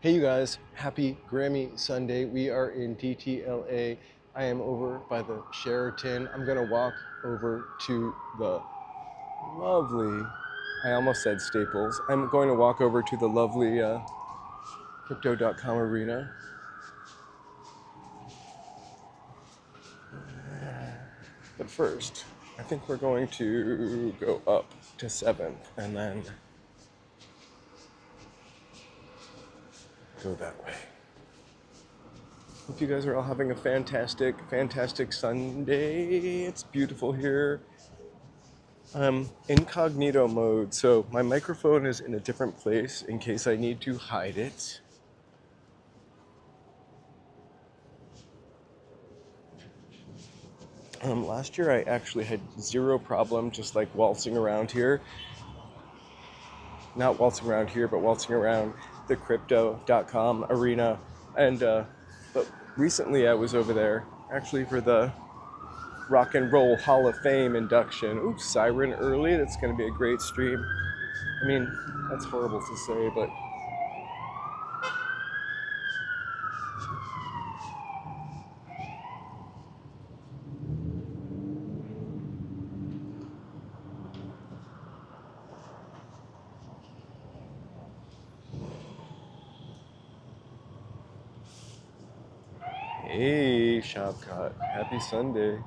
Hey you guys, happy Grammy Sunday. We are in DTLA. I am over by the Sheraton. I'm gonna walk over to the lovely, I almost said Staples. I'm going to walk over to the lovely Crypto.com arena. But first, I think we're going to go up to 7th and then go that way. Hope you guys are all having a fantastic Sunday. It's beautiful here. I'm incognito mode, so my microphone is in a different place in case I need to hide it. Last year I actually had zero problem just like waltzing around here. Not waltzing around here, but waltzing around the crypto.com arena. And but recently I was over there actually for the Rock and Roll Hall of Fame induction. Oops, siren early. That's going to be a great stream. I mean, that's horrible to say, but hey, Shopcott, happy Sunday.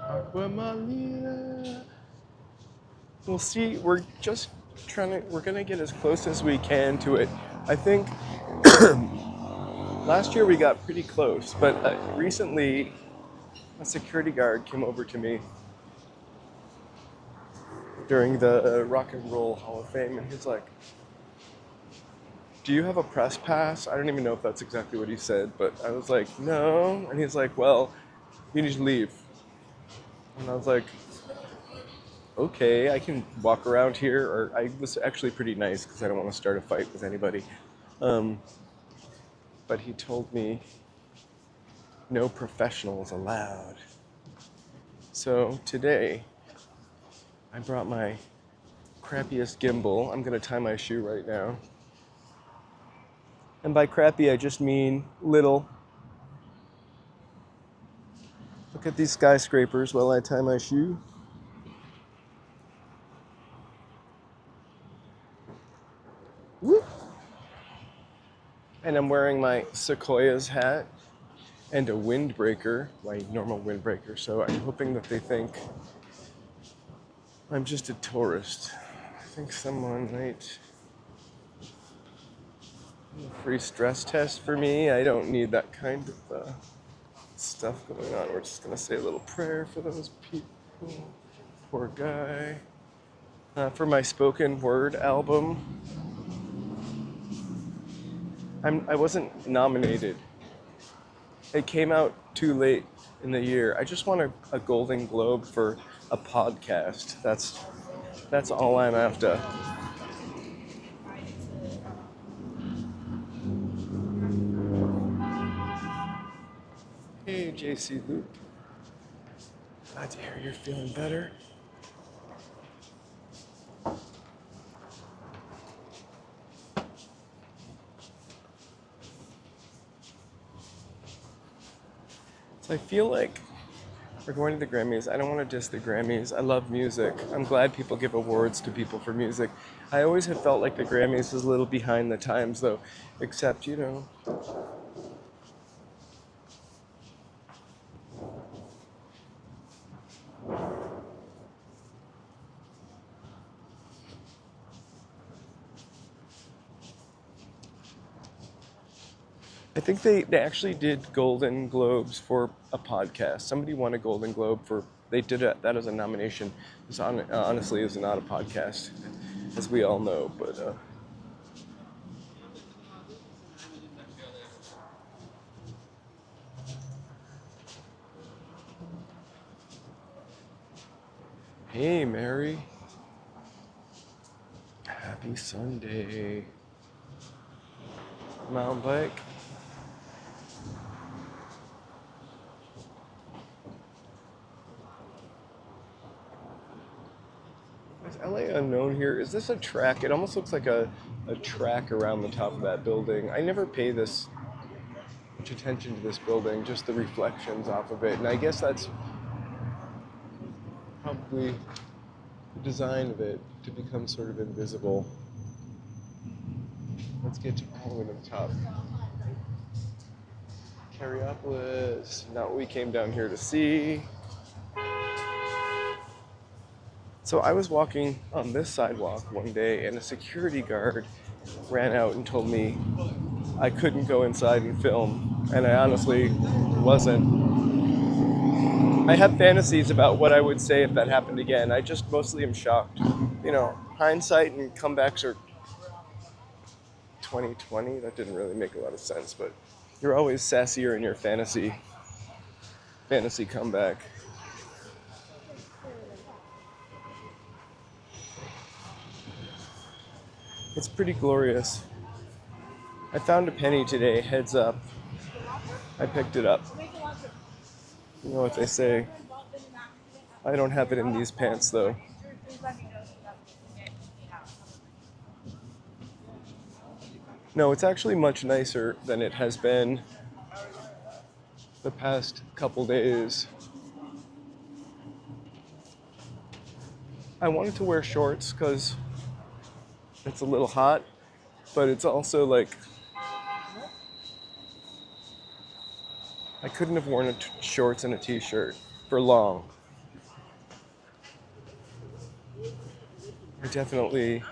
Aquamalina. We'll see. We're gonna get as close as we can to it. I think last year we got pretty close, but recently a security guard came over to me during the Rock and Roll Hall of Fame, and he's like, "Do you have a press pass?" I don't even know if that's exactly what he said, but I was like, "No," and he's like, "Well, you need to leave." And I was like, okay, I can walk around here, or I was actually pretty nice because I don't want to start a fight with anybody. But he told me no professionals allowed. So today, I brought my crappiest gimbal. I'm gonna tie my shoe right now. And by crappy, I just mean little. Look at these skyscrapers while I tie my shoe. Whoop. And I'm wearing my Sequoias hat and a windbreaker, my normal windbreaker. So I'm hoping that they think I'm just a tourist. I think someone might do a free stress test for me. I don't need that kind of stuff going on. We're just gonna say a little prayer for those people. Poor guy. For my spoken word album, I wasn't nominated. It came out too late in the year. I just want a Golden Globe for a podcast. That's all I'm after. Hey, JC Luke. Glad to hear you're feeling better. So I feel like we're going to the Grammys. I don't want to diss the Grammys. I love music. I'm glad people give awards to people for music. I always have felt like the Grammys was a little behind the times, though, except, you know. I think they actually did Golden Globes for a podcast. Somebody won a Golden Globe for, they did that as a nomination. This honestly is not a podcast, as we all know, but hey, Mary. Happy Sunday. Mountain bike. DTLA unknown here. Is this a track? It almost looks like a track around the top of that building. I never pay this much attention to this building, just the reflections off of it. And I guess that's probably the design of it, to become sort of invisible. Let's get all the way to the top. Cariopolis, not what we came down here to see. So I was walking on this sidewalk one day and a security guard ran out and told me I couldn't go inside and film, and I honestly wasn't. I have fantasies about what I would say if that happened again. I just mostly am shocked. You know, hindsight and comebacks are 2020. That didn't really make a lot of sense, but you're always sassier in your fantasy comeback. It's pretty glorious. I found a penny today, heads up. I picked it up. You know what they say. I don't have it in these pants though. No, it's actually much nicer than it has been the past couple days. I wanted to wear shorts because it's a little hot, but it's also like I couldn't have worn shorts and a t-shirt for long. I definitely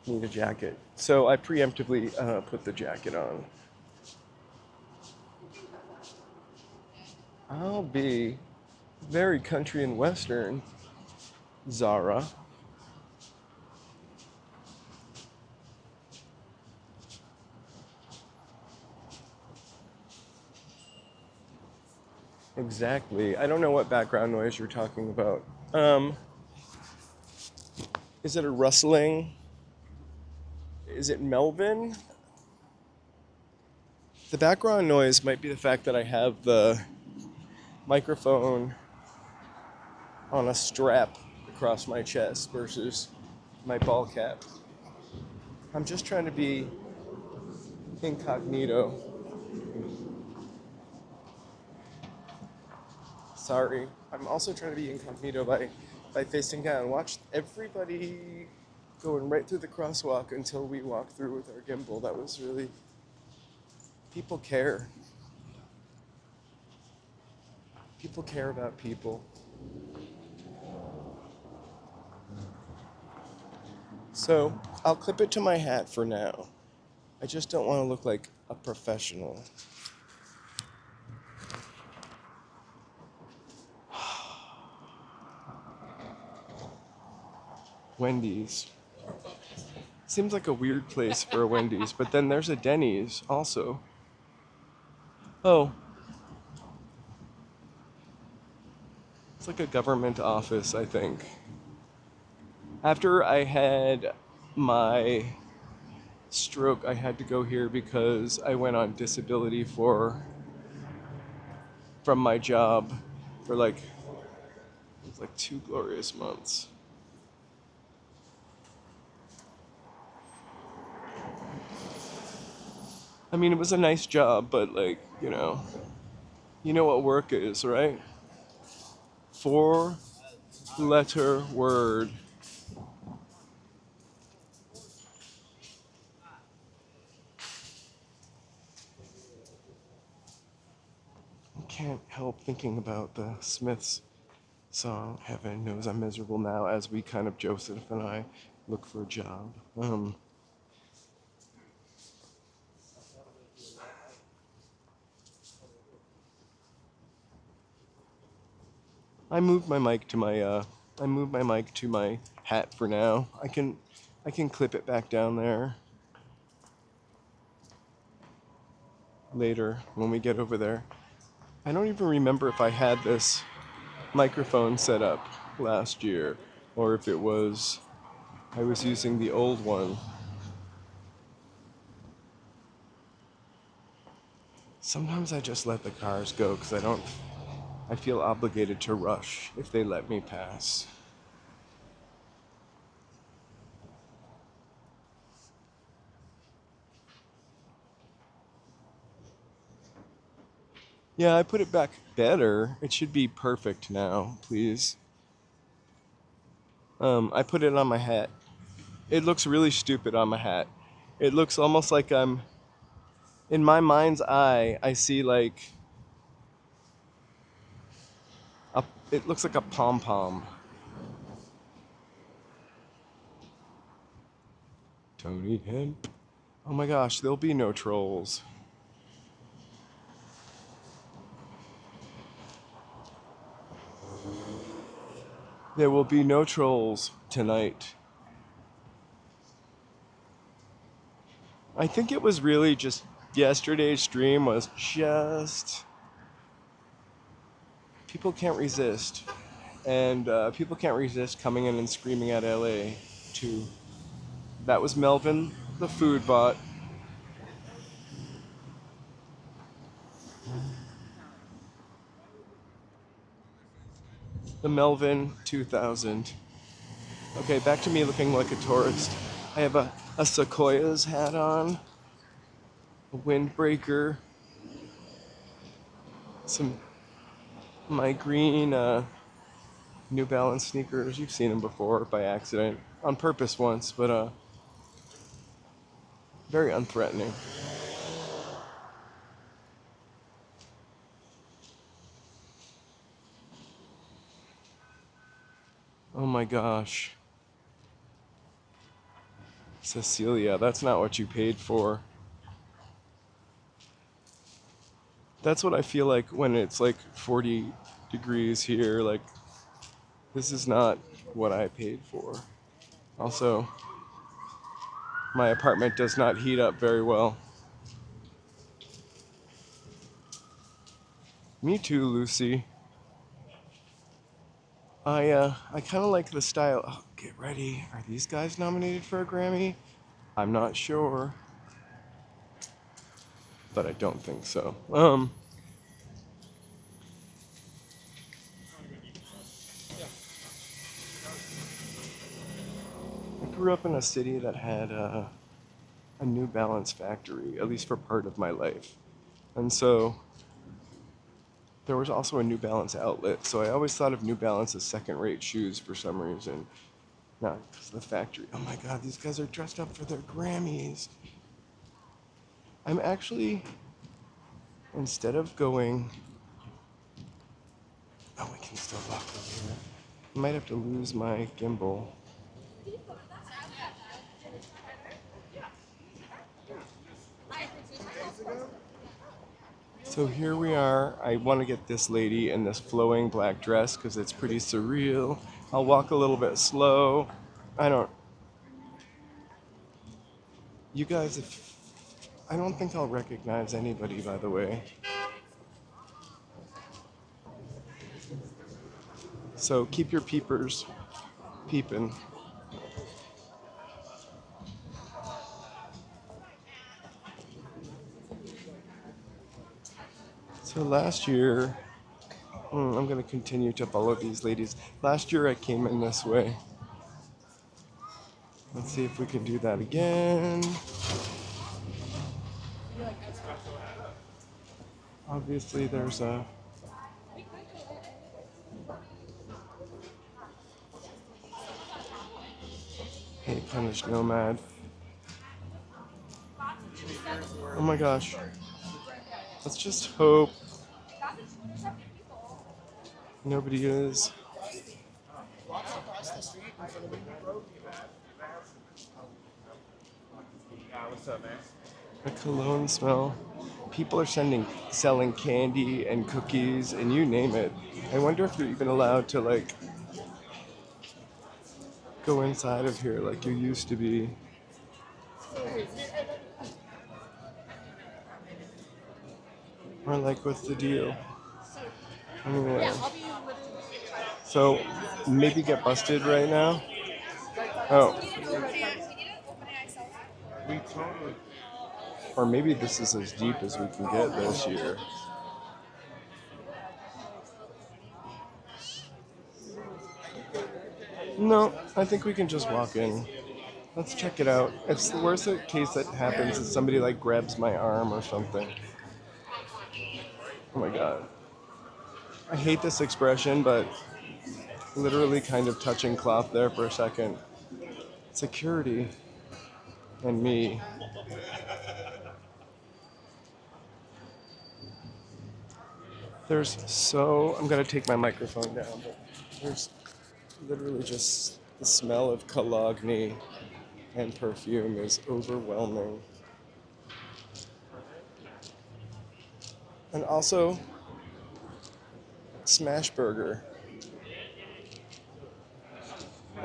need a jacket. So I preemptively put the jacket on. I'll be very country and western, Zara. Exactly. I don't know what background noise you're talking about. Is it a rustling? Is it Melvin? The background noise might be the fact that I have the microphone on a strap across my chest versus my ball cap. I'm just trying to be incognito. Sorry. I'm also trying to be incognito by facing down. Watch everybody going right through the crosswalk until we walk through with our gimbal. That was really... People care. People care about people. So, I'll clip it to my hat for now. I just don't want to look like a professional. Wendy's. Seems like a weird place for a Wendy's, but then there's a Denny's also. Oh. It's like a government office, I think. After I had my stroke, I had to go here because I went on disability from my job for it was like 2 glorious months. I mean, it was a nice job, but you know what work is, right? 4-letter word. I can't help thinking about the Smiths song, Heaven Knows I'm Miserable Now, as we kind of, Joseph and I, look for a job. I moved my mic to my hat for now. I can clip it back down there later when we get over there. I don't even remember if I had this microphone set up last year or if I was using the old one. Sometimes I just let the cars go because I I feel obligated to rush if they let me pass. Yeah, I put it back better. It should be perfect now, please. I put it on my hat. It looks really stupid on my hat. It looks almost like I'm, in my mind's eye, I see like, it looks like a pom-pom. Tony Hemp. Oh my gosh, there'll be no trolls. There will be no trolls tonight. I think it was really just yesterday's stream was just people can't resist, and people can't resist coming in and screaming at LA too. That was Melvin, the food bot. The Melvin 2000. Okay, back to me looking like a tourist. I have a Sequoias hat on, a windbreaker, some my green New Balance sneakers. You've seen them before by accident, on purpose once, but very unthreatening. Oh my gosh. Cecilia, that's not what you paid for. That's what I feel like when it's like 40 degrees here. Like, this is not what I paid for. Also, my apartment does not heat up very well. Me too, Lucy. I kind of like the style. Oh, get ready. Are these guys nominated for a Grammy? I'm not sure, but I don't think so. I grew up in a city that had a New Balance factory, at least for part of my life, and so there was also a New Balance outlet. So I always thought of New Balance as second-rate shoes for some reason. Not because of the factory. Oh my God, these guys are dressed up for their Grammys. I'm actually, instead of going, oh, we can still walk over here. I might have to lose my gimbal. So here we are. I want to get this lady in this flowing black dress because it's pretty surreal. I'll walk a little bit slow. You guys, I don't think I'll recognize anybody, by the way. So keep your peepers peeping. So last year, I'm going to continue to follow these ladies. Last year I came in this way. Let's see if we can do that again. Obviously there's a Hey, Punished Nomad. Oh my gosh. Let's just hope nobody is. What's up, man? A cologne smell. People are selling candy and cookies and you name it. I wonder if you're even allowed to like go inside of here like you used to be. Or like what's the deal? Anyway. So maybe get busted right now? Oh. We totally. Or maybe this is as deep as we can get this year. No, I think we can just walk in. Let's check it out. It's the worst case that happens is somebody like grabs my arm or something. Oh my god. I hate this expression, but literally kind of touching cloth there for a second. Security and me. I'm gonna take my microphone down, but there's literally just the smell of cologne and perfume is overwhelming. And also, Smash Burger.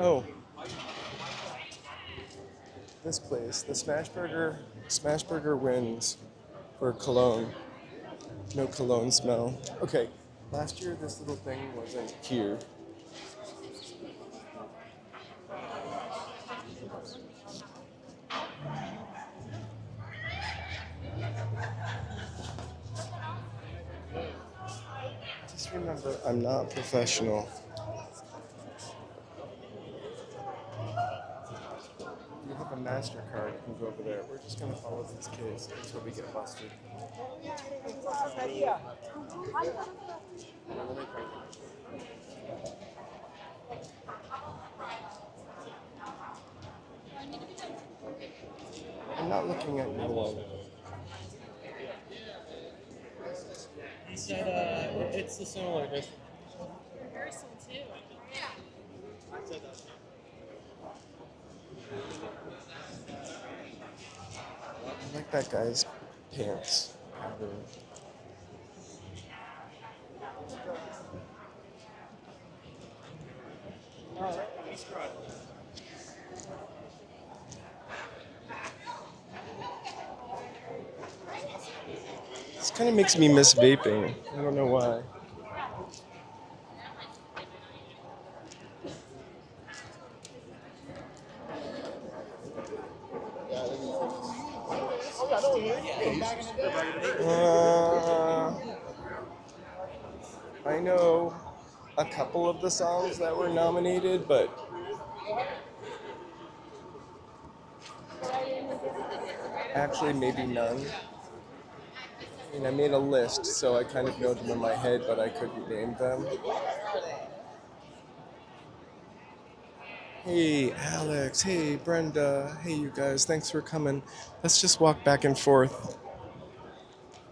Oh, this place, the Smash Burger wins for cologne. No cologne smell. Okay, last year this little thing wasn't here. Just remember, I'm not professional. If you have a MasterCard, you can go over there. We're just gonna follow these kids until we get busted. I'm not looking at you one. He said it's the similar distance. Rehearsal too. I said that. I like that guy's pants pattern. This kind of makes me miss vaping. I don't know why. I know a couple of the songs that were nominated, but actually maybe none. I mean, I made a list, so I kind of know them in my head, but I couldn't name them. Hey, Alex. Hey, Brenda. Hey, you guys. Thanks for coming. Let's just walk back and forth.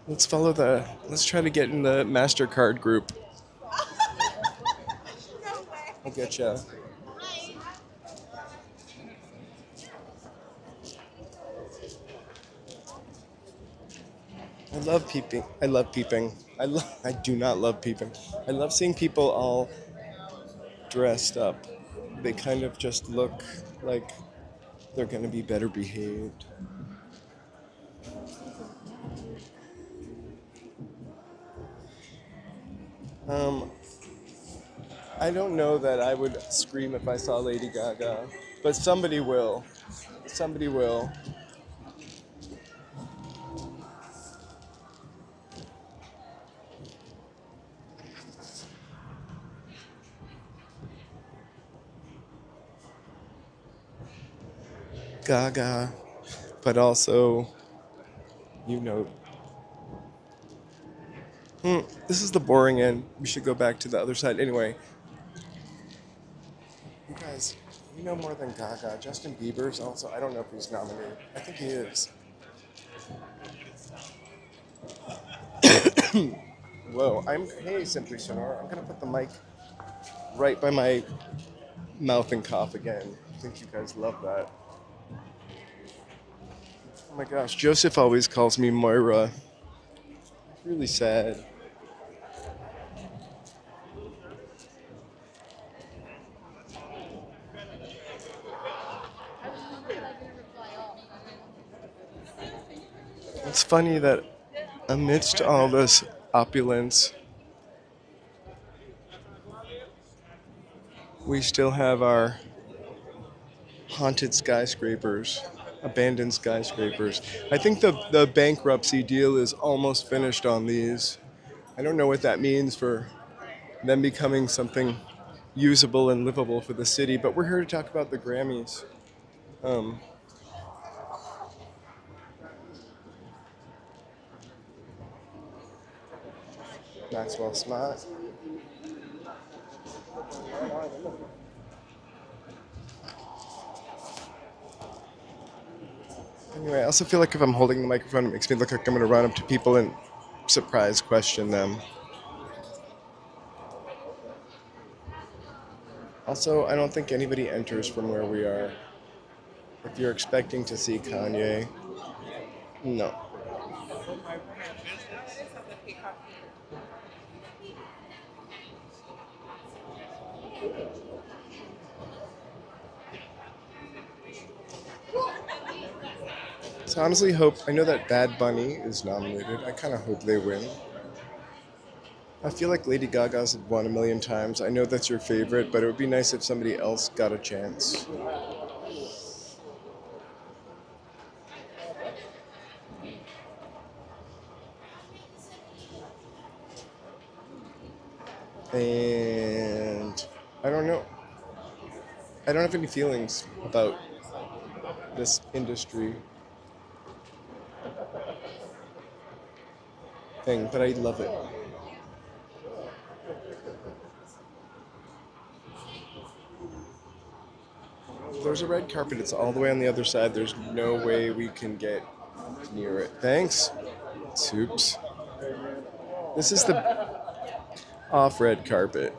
Let's try to get in the MasterCard group. I'll get ya. I love peeping. I do not love peeping. I love seeing people all dressed up. They kind of just look like they're gonna be better behaved. I don't know that I would scream if I saw Lady Gaga, but somebody will. Somebody will. Gaga, but also, you know. This is the boring end. We should go back to the other side. Anyway, you guys, you know more than Gaga. Justin Bieber's also, I don't know if he's nominated. I think he is. Whoa, hey, Simply Sonora. I'm gonna put the mic right by my mouth and cough again. I think you guys love that. Oh my gosh, Joseph always calls me Moira. It's really sad. It's funny that amidst all this opulence, we still have our haunted skyscrapers, abandoned skyscrapers. I think the bankruptcy deal is almost finished on these. I don't know what that means for them becoming something usable and livable for the city. But we're here to talk about the Grammys. Um, Maxwell Smart. Anyway, I also feel like if I'm holding the microphone, it makes me look like I'm going to run up to people and surprise question them. Also, I don't think anybody enters from where we are. If you're expecting to see Kanye, no. So honestly hope, I know that Bad Bunny is nominated. I kind of hope they win. I feel like Lady Gaga's won a million times. I know that's your favorite, but it would be nice if somebody else got a chance. And I don't know. I don't have any feelings about this industry thing, but I love it. There's a red carpet. It's all the way on the other side. There's no way we can get near it. Thanks. Soups. This is the off red carpet.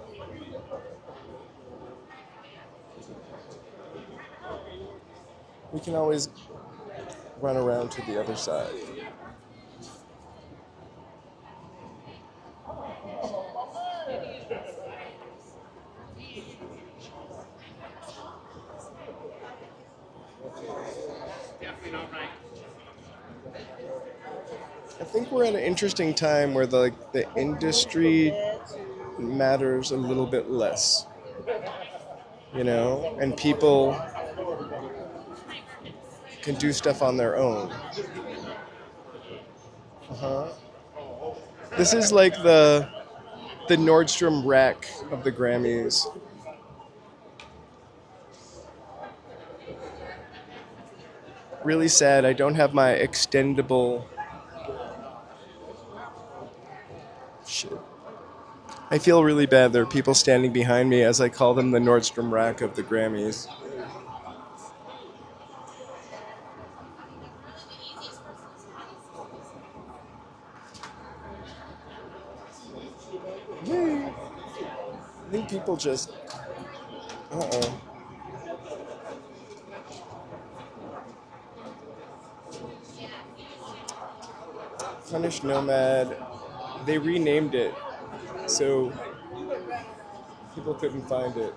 We can always run around to the other side. I think we're at an interesting time where the industry matters a little bit less, you know, and people can do stuff on their own. This is like the Nordstrom rack of the Grammys. Really sad. I don't have my extendable. Shit. I feel really bad. There are people standing behind me as I call them the Nordstrom rack of the Grammys. Yay. I think people just. Uh-oh. Punished Nomad. They renamed it, so people couldn't find it.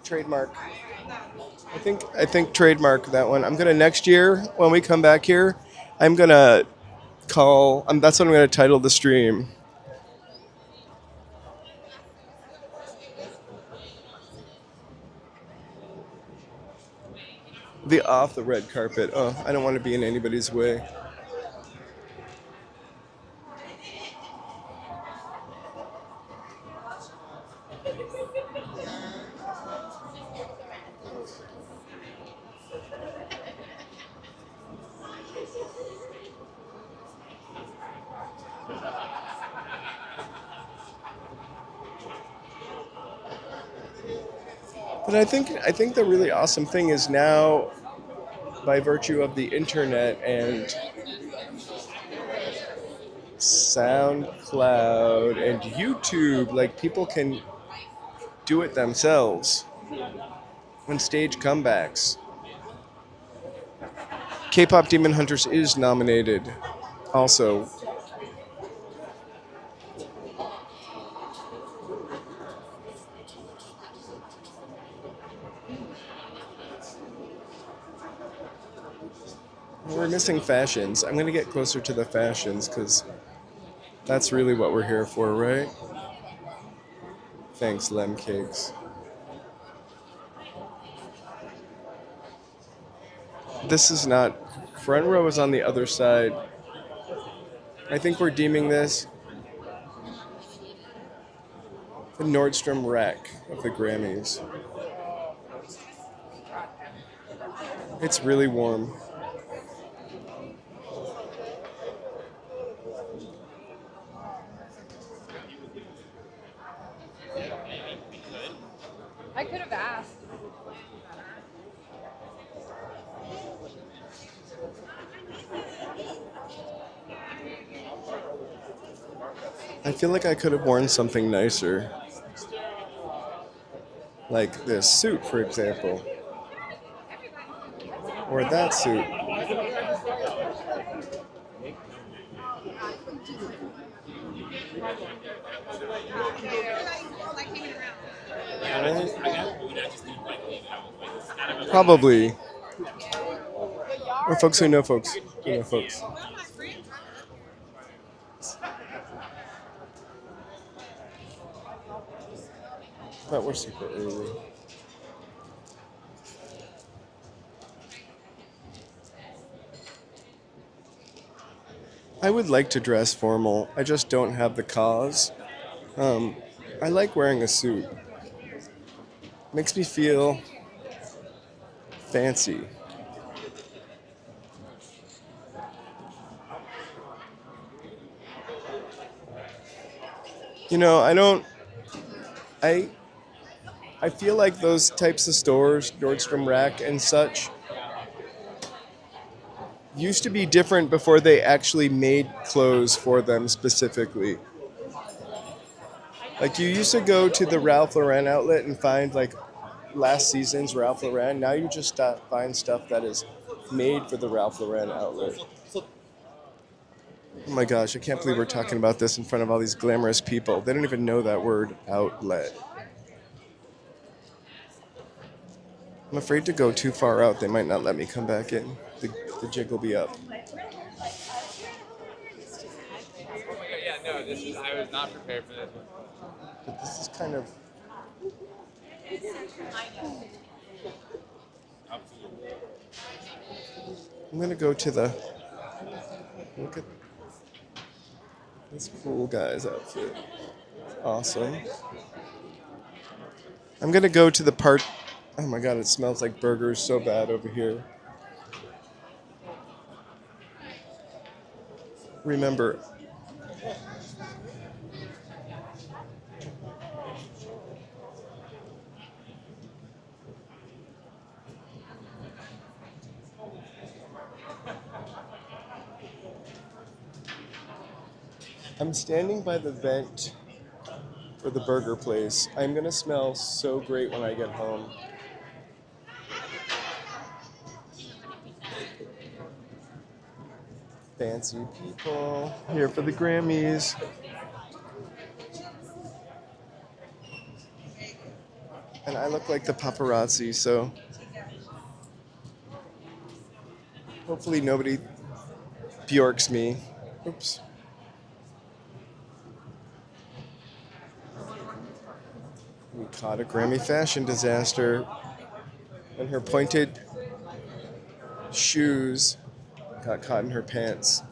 Trademark. I think trademark that one. I'm gonna next year when we come back here, I'm gonna call. That's what I'm gonna title the stream. The off the red carpet. Oh, I don't want to be in anybody's way. But I think the really awesome thing is now, by virtue of the internet and SoundCloud and YouTube, like people can do it themselves and stage comebacks. K-pop Demon Hunters is nominated also. We're missing fashions. I'm going to get closer to the fashions because That's really what we're here for, right? Thanks, Lem Cakes. This is not... Front row is on the other side. I think we're deeming this the Nordstrom Rack of the Grammys. It's really warm. I could have asked. I feel like I could have worn something nicer. Like this suit, for example. Or that suit. Probably. Or folks who know folks. Who know folks. But we're super early. I would like to dress formal. I just don't have the cause. I like wearing a suit. Makes me feel fancy. You know, I feel like those types of stores, Nordstrom Rack and such, used to be different before they actually made clothes for them specifically. Like you used to go to the Ralph Lauren outlet and find like last season's Ralph Lauren. Now you just find stuff that is made for the Ralph Lauren outlet. Oh my gosh, I can't believe we're talking about this in front of all these glamorous people. They don't even know that word, outlet. I'm afraid to go too far out. They might not let me come back in. The jig will be up. Yeah, no, I was not prepared for this one. But this is kind of... I'm going to go to the... Look at this cool guy's outfit. Awesome. I'm going to go to the part... Oh my god, it smells like burgers so bad over here. Remember, I'm standing by the vent for the burger place. I'm gonna smell so great when I get home. Fancy people here for the Grammys. And I look like the paparazzi, so hopefully nobody Bjorks me. Oops. We caught a Grammy fashion disaster, and her pointed shoes got caught in her pants.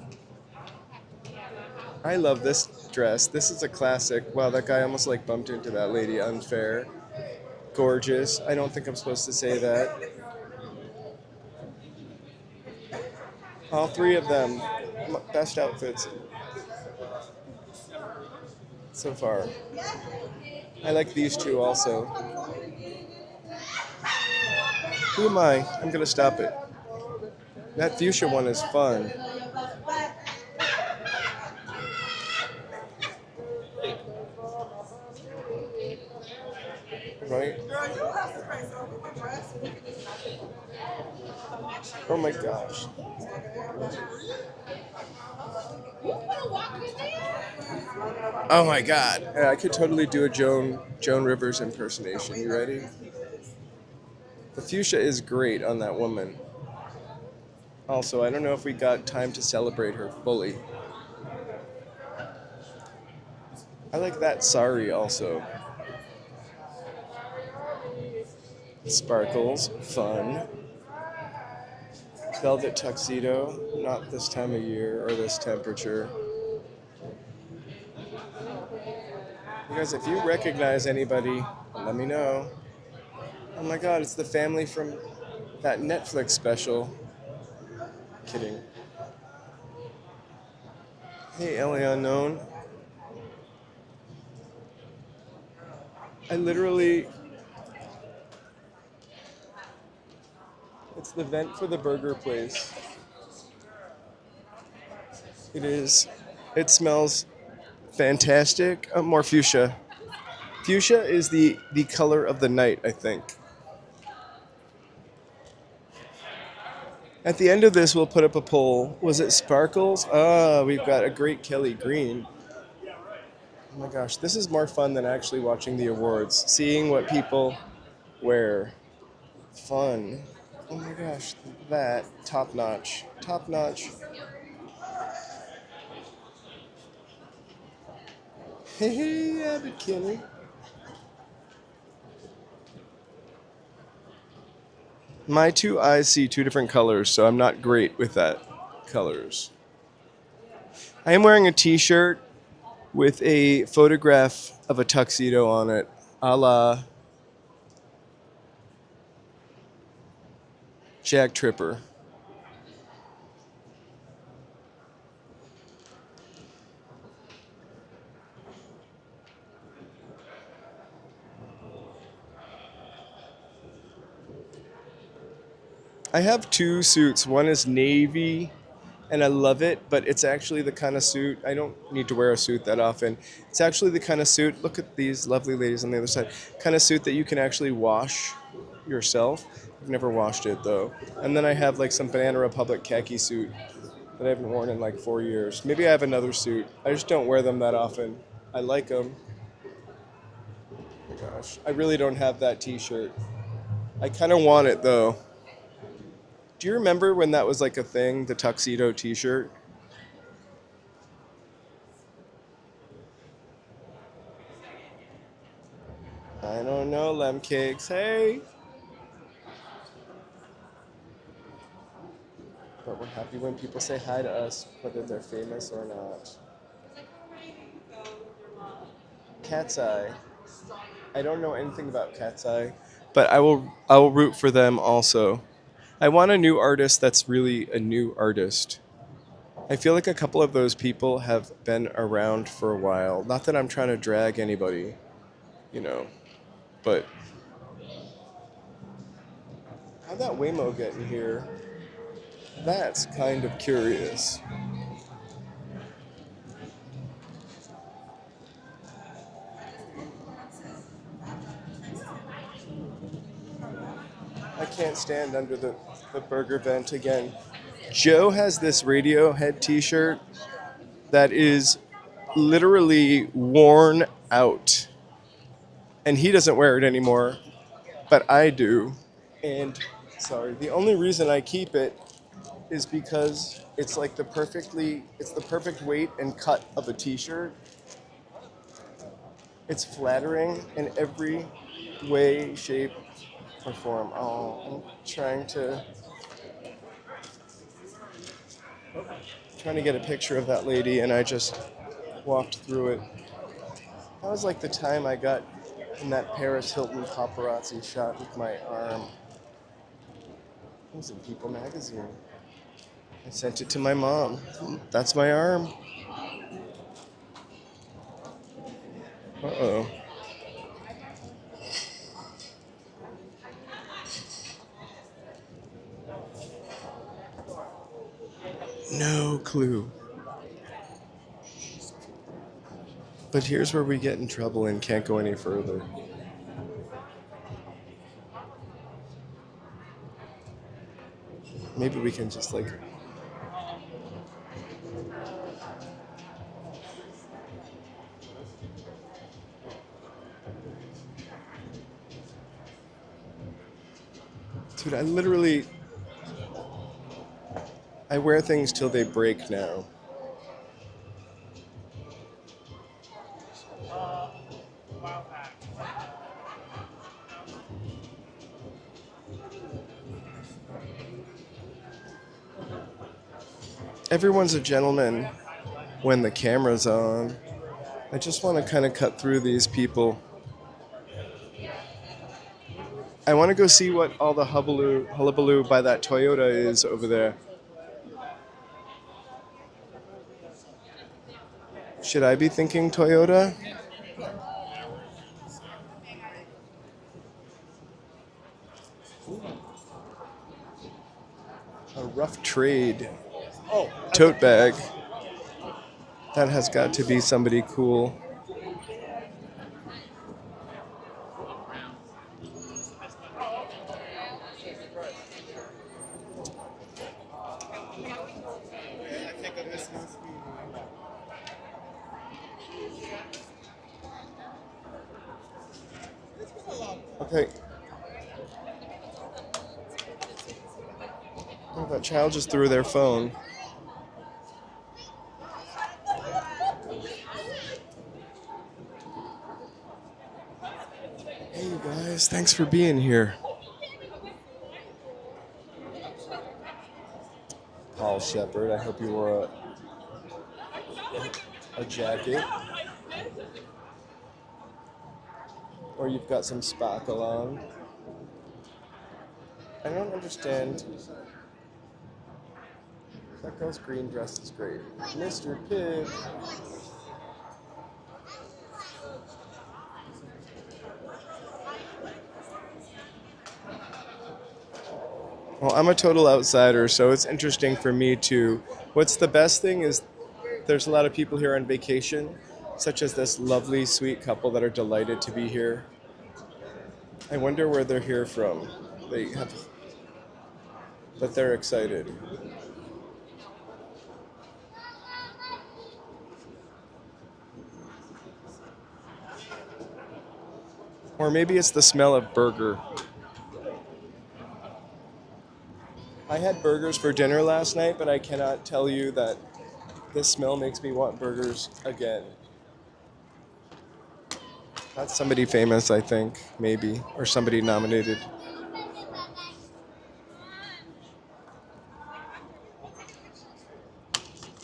I love this dress. This is a classic. Wow, that guy almost like bumped into that lady. Unfair. Gorgeous. I don't think I'm supposed to say that. All three of them. Best outfits so far. I like these two also. Who am I? I'm gonna stop it. That fuchsia one is fun. Right? Oh my gosh. Oh my god. Yeah, I could totally do a Joan Rivers impersonation. You ready? The fuchsia is great on that woman. Also, I don't know if we got time to celebrate her fully. I like that sari also. Sparkles, fun. Velvet tuxedo, not this time of year or this temperature. You guys, if you recognize anybody, let me know. Oh my god, it's the family from that Netflix special. Kidding. Hey, LA Unknown. I literally... It's the vent for the burger place. It is. It smells fantastic. More fuchsia. Fuchsia is the color of the night, I think. At the end of this, we'll put up a poll. Was it sparkles? Ah, we've got a great Kelly green. Oh my gosh, this is more fun than actually watching the awards. Seeing what people wear. Fun. Oh my gosh, that. Top notch. Top notch. Hey, Abbott Kinney. My two eyes see two different colors, so I'm not great with that colors. I am wearing a t-shirt with a photograph of a tuxedo on it, a la Jack Tripper. I have two suits. One is navy, and I love it, but it's actually the kind of suit, I don't need to wear a suit that often. It's actually the kind of suit, look at these lovely ladies on the other side, kind of suit that you can actually wash yourself. I've never washed it though. And then I have like some Banana Republic khaki suit that I haven't worn in like 4 years. Maybe I have another suit. I just don't wear them that often. I like them. Oh my gosh, I really don't have that t-shirt. I kind of want it though. Do you remember when that was like a thing, the tuxedo t-shirt? I don't know, Lem Cakes. Hey! But we're happy when people say hi to us, whether they're famous or not. Cat's Eye. I don't know anything about Cat's Eye, but I will root for them also. I want a new artist that's really a new artist. I feel like a couple of those people have been around for a while. Not that I'm trying to drag anybody, you know, but how'd that Waymo get in here? That's kind of curious. I can't stand under the burger vent again. Joe has this Radiohead t-shirt that is literally worn out. And he doesn't wear it anymore, but I do. And sorry, the only reason I keep it is because it's like the perfect weight and cut of a t-shirt. It's flattering in every way, shape, or form. Oh, I'm trying to get a picture of that lady, and I just walked through it. That was like the time I got in that Paris Hilton paparazzi shot with my arm. It was in People magazine. I sent it to my mom. That's my arm. Uh-oh. No clue. But here's where we get in trouble and can't go any further. Maybe we can just like... Dude, I wear things till they break now. Everyone's a gentleman when the camera's on. I just want to kind of cut through these people. I want to go see what all the hullabaloo by that Toyota is over there. Should I be thinking Toyota? A rough trade tote bag. That has got to be somebody cool. Okay. Oh, that child just threw their phone. Hey, you guys. Thanks for being here. Paul Shepard. I hope you wore a jacket. Or you've got some sparkle on. I don't understand. That girl's green dress is great. Mr. Pig. Well, I'm a total outsider, so it's interesting for me too. What's the best thing is there's a lot of people here on vacation, such as this lovely, sweet couple that are delighted to be here. I wonder where they're here from. But they're excited. Or maybe it's the smell of burger. I had burgers for dinner last night, but I cannot tell you that this smell makes me want burgers again. That's somebody famous, I think, maybe, or somebody nominated.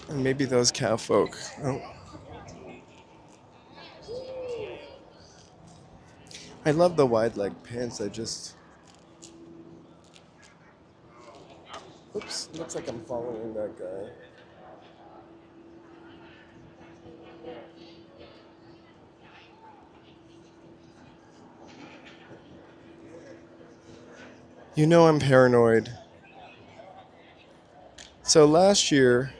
And maybe those cow folk. Oh. I love the wide leg pants. Oops, looks like I'm following that guy. You know I'm paranoid. So last year,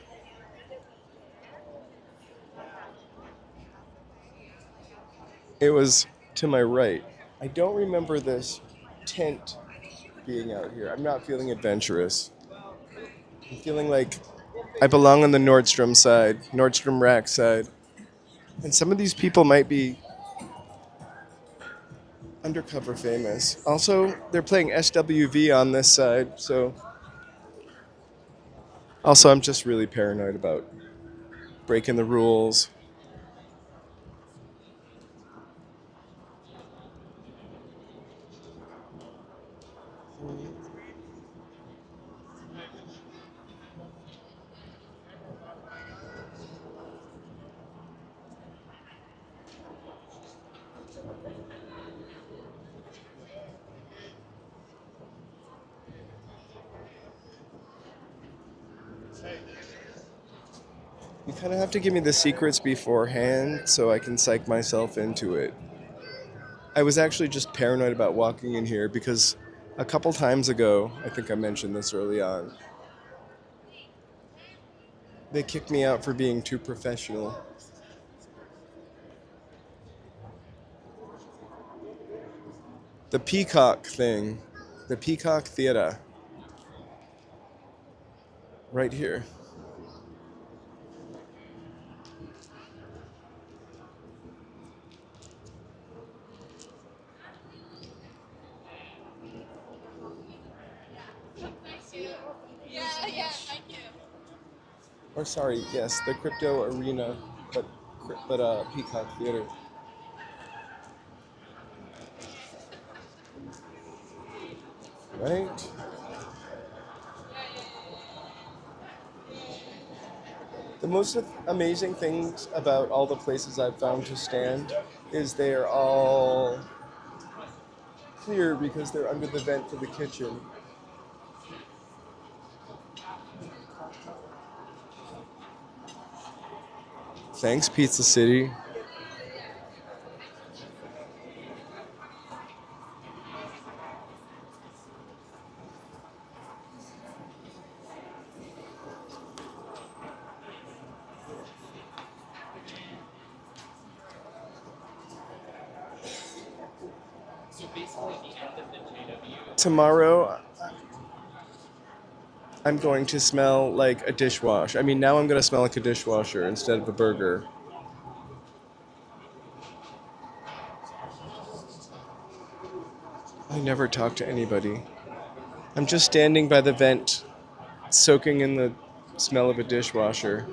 it was to my right. I don't remember this tent being out here. I'm not feeling adventurous. I'm feeling like I belong on the Nordstrom side, Nordstrom Rack side. And some of these people might be undercover famous. Also, they're playing SWV on this side, so. Also, I'm just really paranoid about breaking the rules. You kind of have to give me the secrets beforehand so I can psych myself into it. I was actually just paranoid about walking in here because a couple times ago, I think I mentioned this early on, they kicked me out for being too professional. The Peacock thing, the Peacock Theater, right here. Yeah, thank you. Or sorry, yes, the Crypto Arena, but Peacock Theater. Right? The most amazing things about all the places I've found to stand is they are all clear because they're under the vent for the kitchen. Thanks, Pizza City. So basically, the end of the JW. Tomorrow, I'm going to smell like a dishwasher. I mean, now I'm going to smell like a dishwasher instead of a burger. I never talk to anybody. I'm just standing by the vent, soaking in the smell of a dishwasher.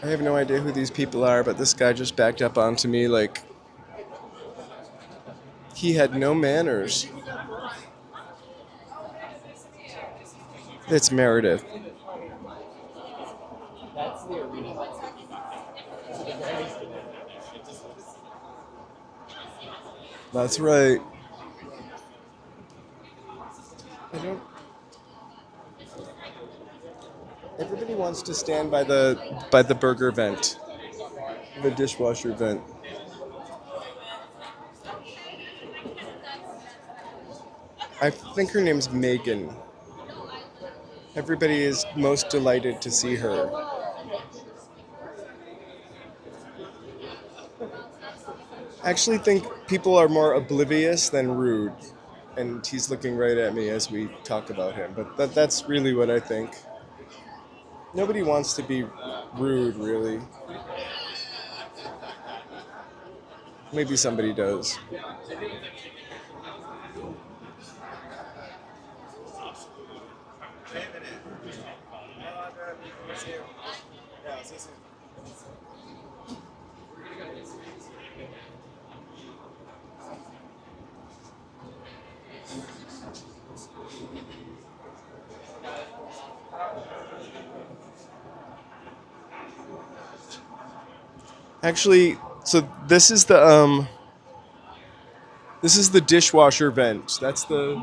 I have no idea who these people are, but this guy just backed up onto me like he had no manners. It's Meredith. That's the arena. That's right. I don't. Everybody wants to stand by the burger vent, the dishwasher vent. I think her name's Megan. Everybody is most delighted to see her. I actually think people are more oblivious than rude, and he's looking right at me as we talk about him. But that's really what I think. Nobody wants to be rude, really. Maybe somebody does. Actually, so this is the dishwasher vent. That's the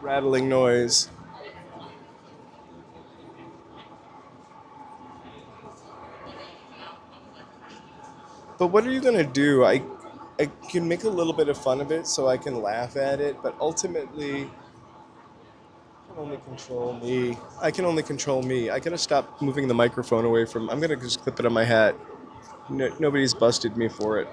rattling noise. But what are you gonna do? I can make a little bit of fun of it so I can laugh at it, but ultimately I can only control me. I can only control me. I gotta stop moving the microphone away from. I'm gonna just clip it on my hat. No, nobody's busted me for it.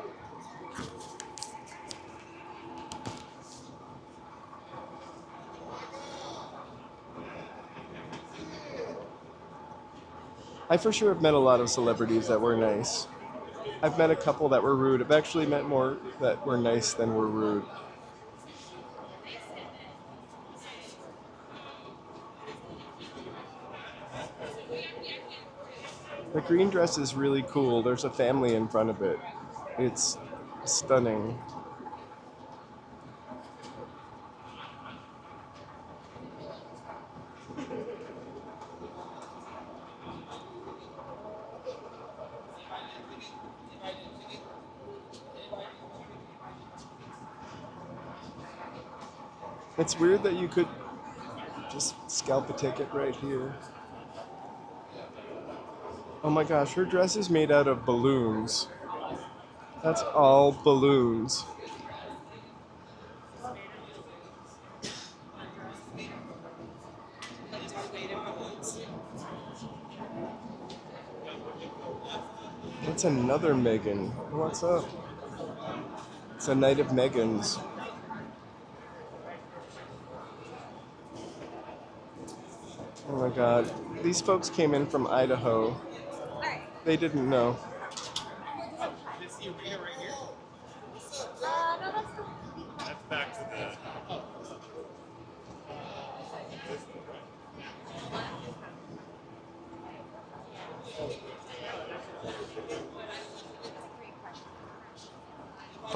I for sure have met a lot of celebrities that were nice. I've met a couple that were rude. I've actually met more that were nice than were rude. The green dress is really cool. There's a family in front of it. It's stunning. It's weird that you could just scalp a ticket right here. Oh my gosh, her dress is made out of balloons. That's all balloons. That's another Megan. What's up? It's a night of Megans. Oh my god. These folks came in from Idaho. They didn't know. This arena right here. No, that's the. That's back to the.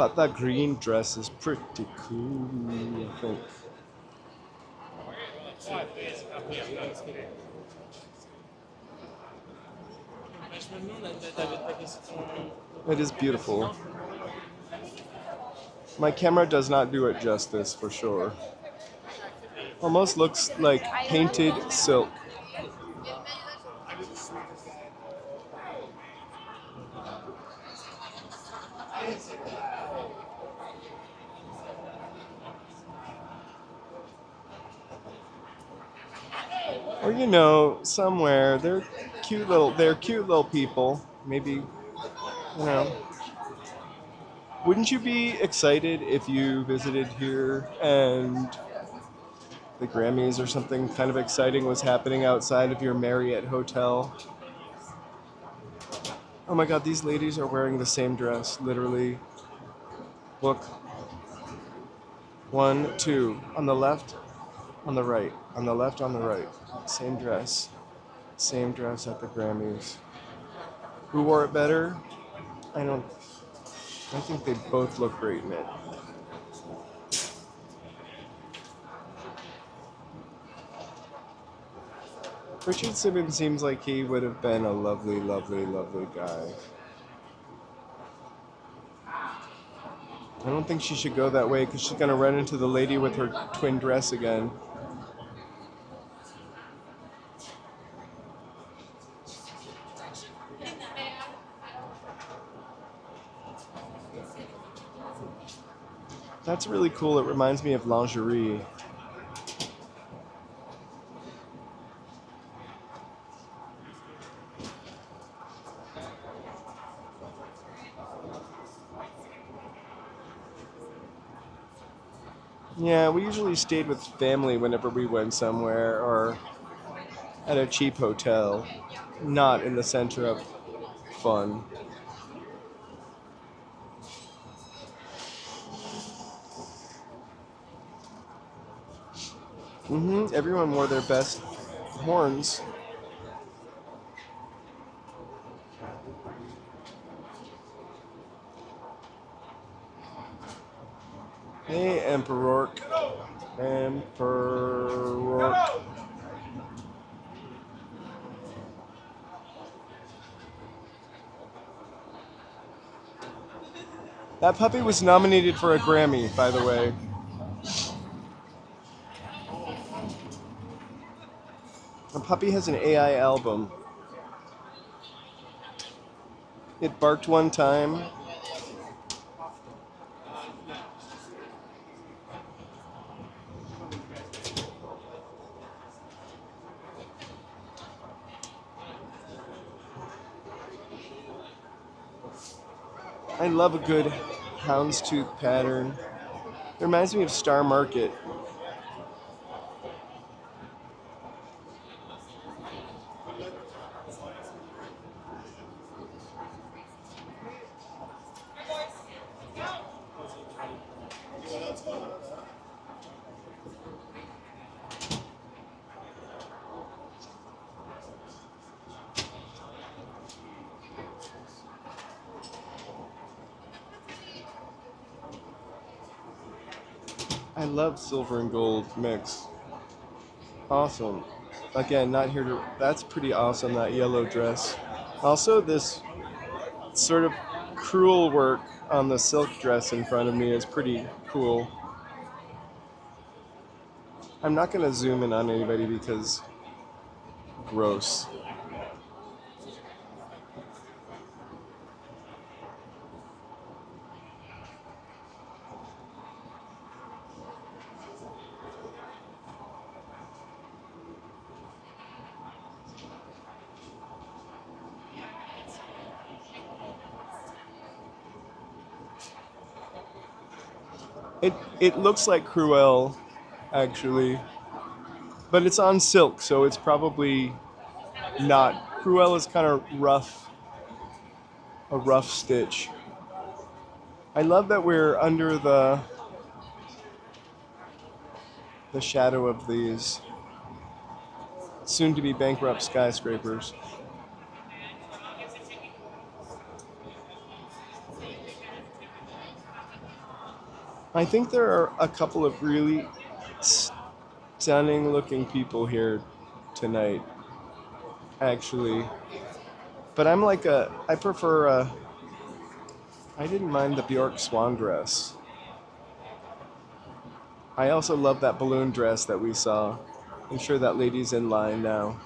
But that green dress is pretty cool, I think. It is beautiful. My camera does not do it justice, for sure. Almost looks like painted silk. Or you know, somewhere they're cute little people. Maybe, you know. Wouldn't you be excited if you visited here and the Grammys or something kind of exciting was happening outside of your Marriott hotel? Oh my god, these ladies are wearing the same dress, literally. Look. 1, 2. On the left, on the right. On the left, on the right. Same dress. Same dress at the Grammys. Who wore it better? I think they both look great in it. Richard Simmons seems like he would have been a lovely, lovely, lovely guy. I don't think she should go that way because she's going to run into the lady with her twin dress again. That's really cool. It reminds me of lingerie. Yeah, we usually stayed with family whenever we went somewhere or at a cheap hotel, not in the center of fun. Everyone wore their best horns. Hey, Emperor. Emperor. That puppy was nominated for a Grammy, by the way. The puppy has an AI album. It barked one time. I love a good houndstooth pattern. It reminds me of Star Market. I love silver and gold mix. Awesome. Again, not here to... That's pretty awesome, that yellow dress. Also, this sort of cruel work on the silk dress in front of me is pretty cool. I'm not going to zoom in on anybody because... gross. It looks like Cruel, actually, but it's on silk, so it's probably not. Cruel is kind of rough, a rough stitch. I love that we're under the shadow of these soon-to-be bankrupt skyscrapers. I think there are a couple of really stunning looking people here tonight, actually. But I prefer I didn't mind the Bjork swan dress. I also love that balloon dress that we saw. I'm sure that lady's in line now.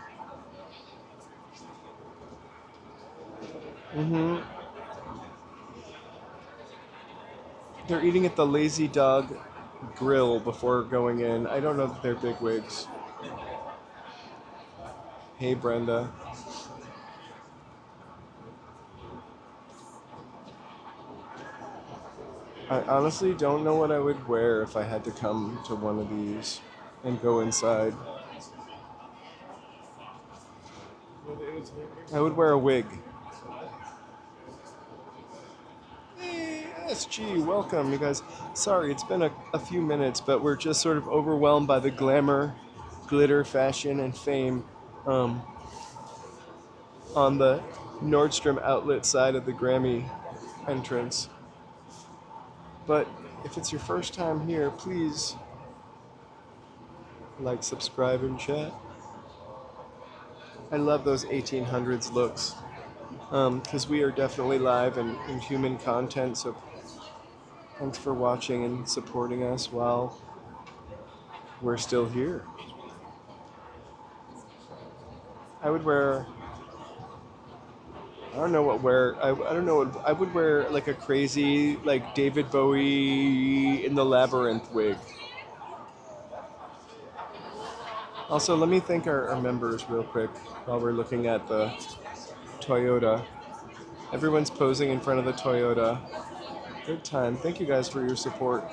Mm-hmm. They're eating at the Lazy Dog Grill before going in. I don't know that they're bigwigs. Hey, Brenda. I honestly don't know what I would wear if I had to come to one of these and go inside. I would wear a wig. Hey, SG, welcome, you guys. Sorry, it's been a few minutes, but we're just sort of overwhelmed by the glamour, glitter, fashion, and fame on the Nordstrom outlet side of the Grammy entrance. But if it's your first time here, please like, subscribe, and chat. I love those 1800s looks because we are definitely live and in human content, so thanks for watching and supporting us while we're still here. I would wear, I don't know what wear, I don't know, I would wear like a crazy, like David Bowie in the Labyrinth wig. Also, let me thank our members real quick while we're looking at the Toyota. Everyone's posing in front of the Toyota. Good time. Thank you guys for your support.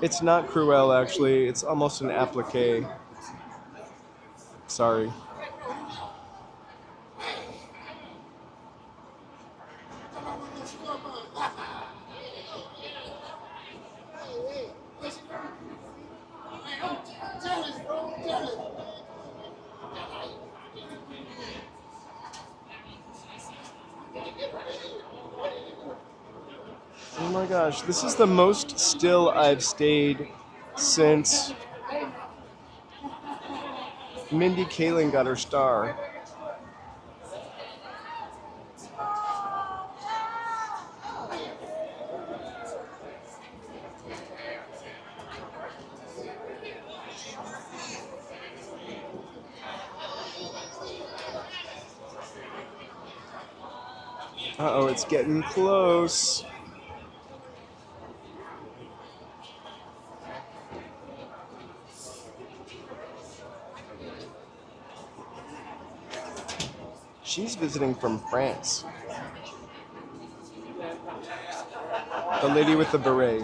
It's not Cruel, actually. It's almost an applique. Sorry. Oh my gosh, this is the most still I've stayed since Mindy Kaling got her star. Uh-oh, it's getting close. She's visiting from France. The lady with the beret.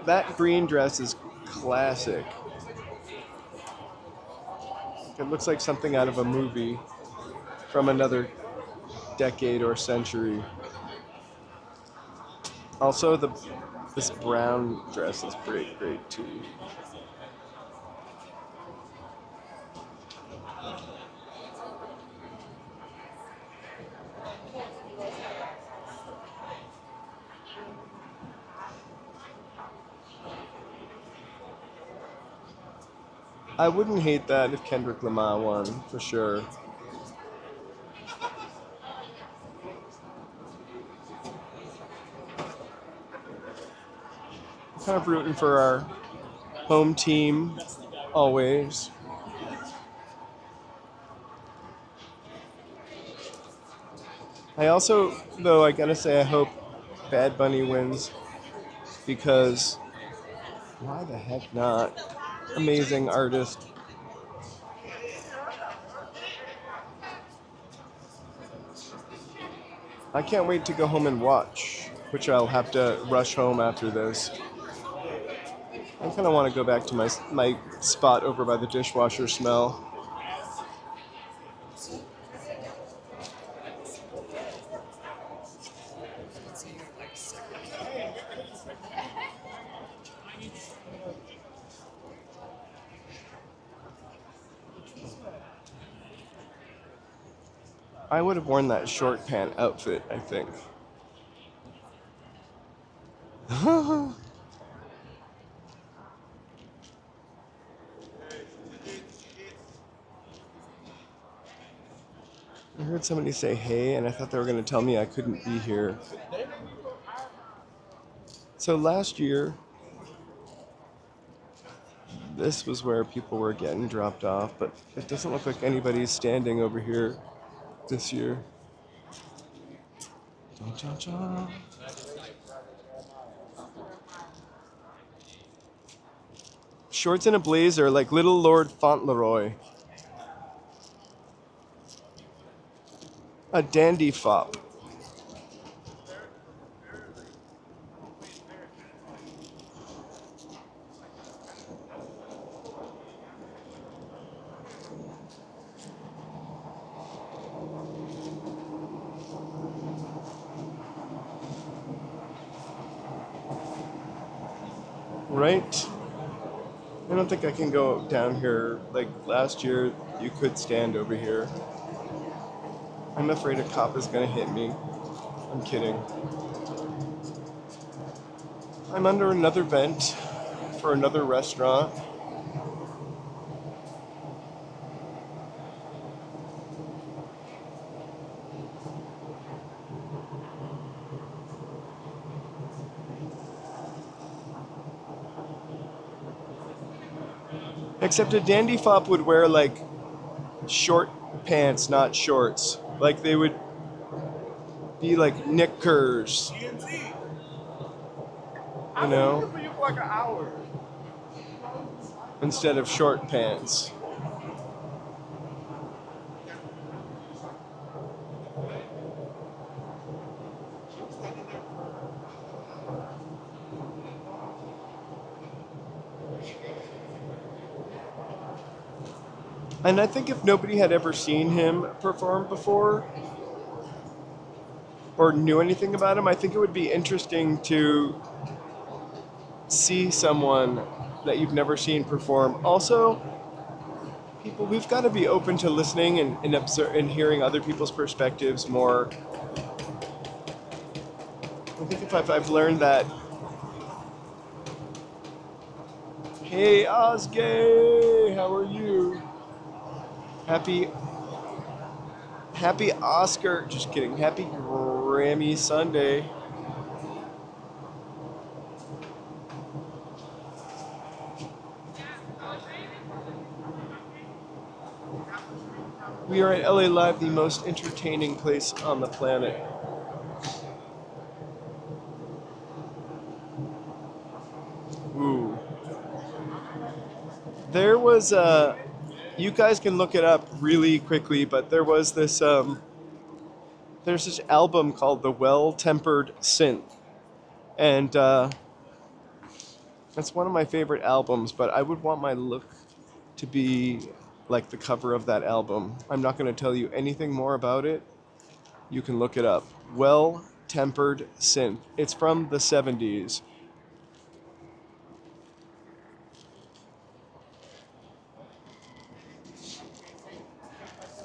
That green dress is classic. It looks like something out of a movie from another decade or century. Also, this brown dress is great too. I wouldn't hate that if Kendrick Lamar won, for sure. I'm kind of rooting for our home team, always. I also, though, I gotta say, I hope Bad Bunny wins, because why the heck not? Amazing artist. I can't wait to go home and watch, which I'll have to rush home after this. I kind of want to go back to my spot over by the dishwasher smell. I would have worn that short pant outfit, I think. I heard somebody say hey, and I thought they were going to tell me I couldn't be here. So last year, this was where people were getting dropped off, but it doesn't look like anybody's standing over here this year. Dun, dun, dun. Shorts and a blazer like little Lord Fauntleroy. A dandy fop. Right? I don't think I can go down here. Like last year, you could stand over here. I'm afraid a cop is gonna hit me. I'm kidding. I'm under another vent for another restaurant. Except a dandy fop would wear like short pants, not shorts. Like they would be like knickers. You know? Instead of short pants. And I think if nobody had ever seen him perform before or knew anything about him, I think it would be interesting to see someone that you've never seen perform. Also, people, we've got to be open to listening and hearing other people's perspectives more. I think if I've learned that. Hey, Osgay, how are you? Happy Oscar, just kidding, happy Grammy Sunday. We are at LA Live, the most entertaining place on the planet. Ooh. There was you guys can look it up really quickly, but there was this, there's this album called The Well-Tempered Synth. And that's one of my favorite albums, but I would want my look to be like the cover of that album. I'm not going to tell you anything more about it. You can look it up. Well-Tempered Synth. It's from the 70s.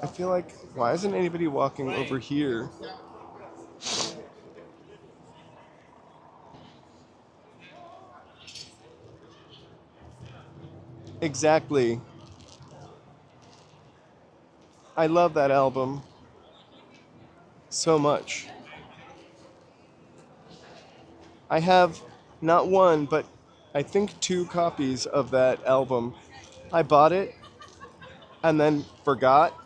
I feel like, why isn't anybody walking over here? Exactly. I love that album so much. I have not one, but I think 2 copies of that album. I bought it and then forgot,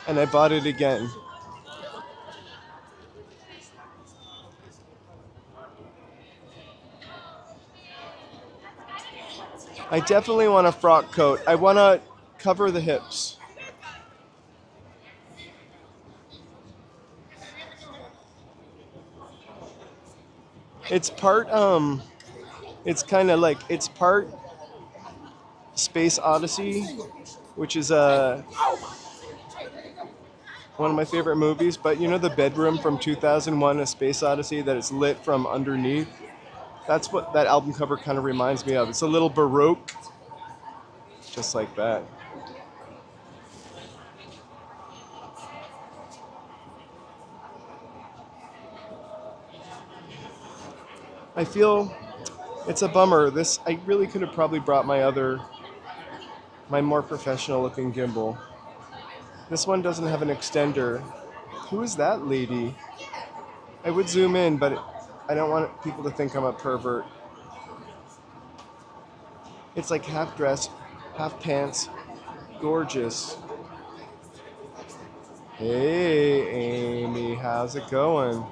and I bought it again. I definitely want a frock coat. I want to cover the hips. It's part, it's kind of like, it's part Space Odyssey, which is one of my favorite movies, but you know the bedroom from 2001, A Space Odyssey, that is lit from underneath? That's what that album cover kind of reminds me of. It's a little Baroque, just like that. I feel it's a bummer. This I really could have probably brought my more professional looking gimbal. This one doesn't have an extender. Who is that lady? I would zoom in, but I don't want people to think I'm a pervert. It's like half dress, half pants, gorgeous. Hey, Amy, how's it going?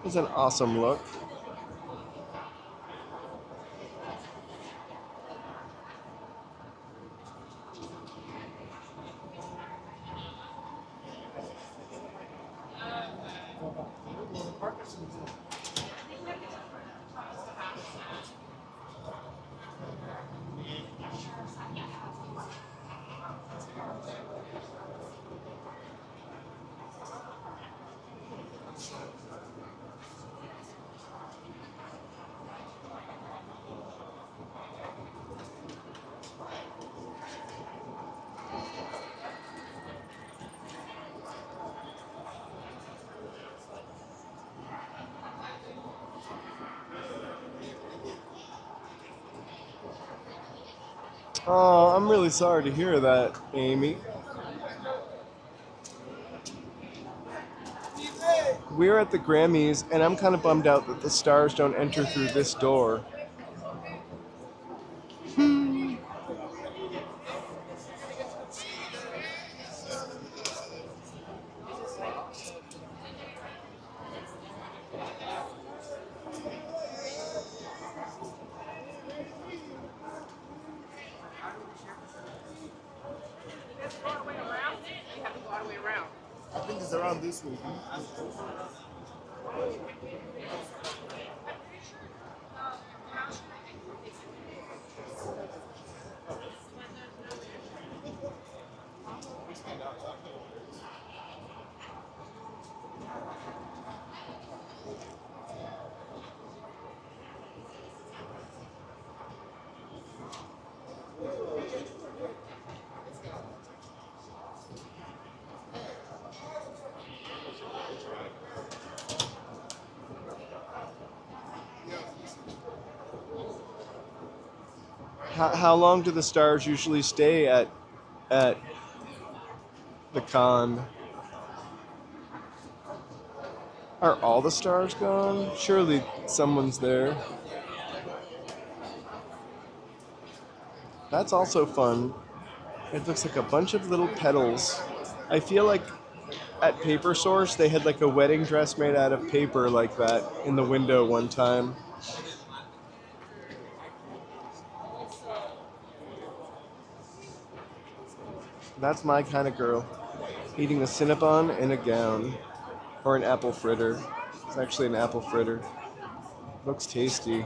It's an awesome look. Oh, I'm really sorry to hear that, Amy. We're at the Grammys, and I'm kind of bummed out that the stars don't enter through this door. I think it's around this way. How long do the stars usually stay at the con? Are all the stars gone? Surely someone's there. That's also fun. It looks like a bunch of little petals. I feel like at Paper Source they had like a wedding dress made out of paper like that in the window one time. That's my kind of girl. Eating a Cinnabon in a gown. Or an apple fritter. It's actually an apple fritter. Looks tasty.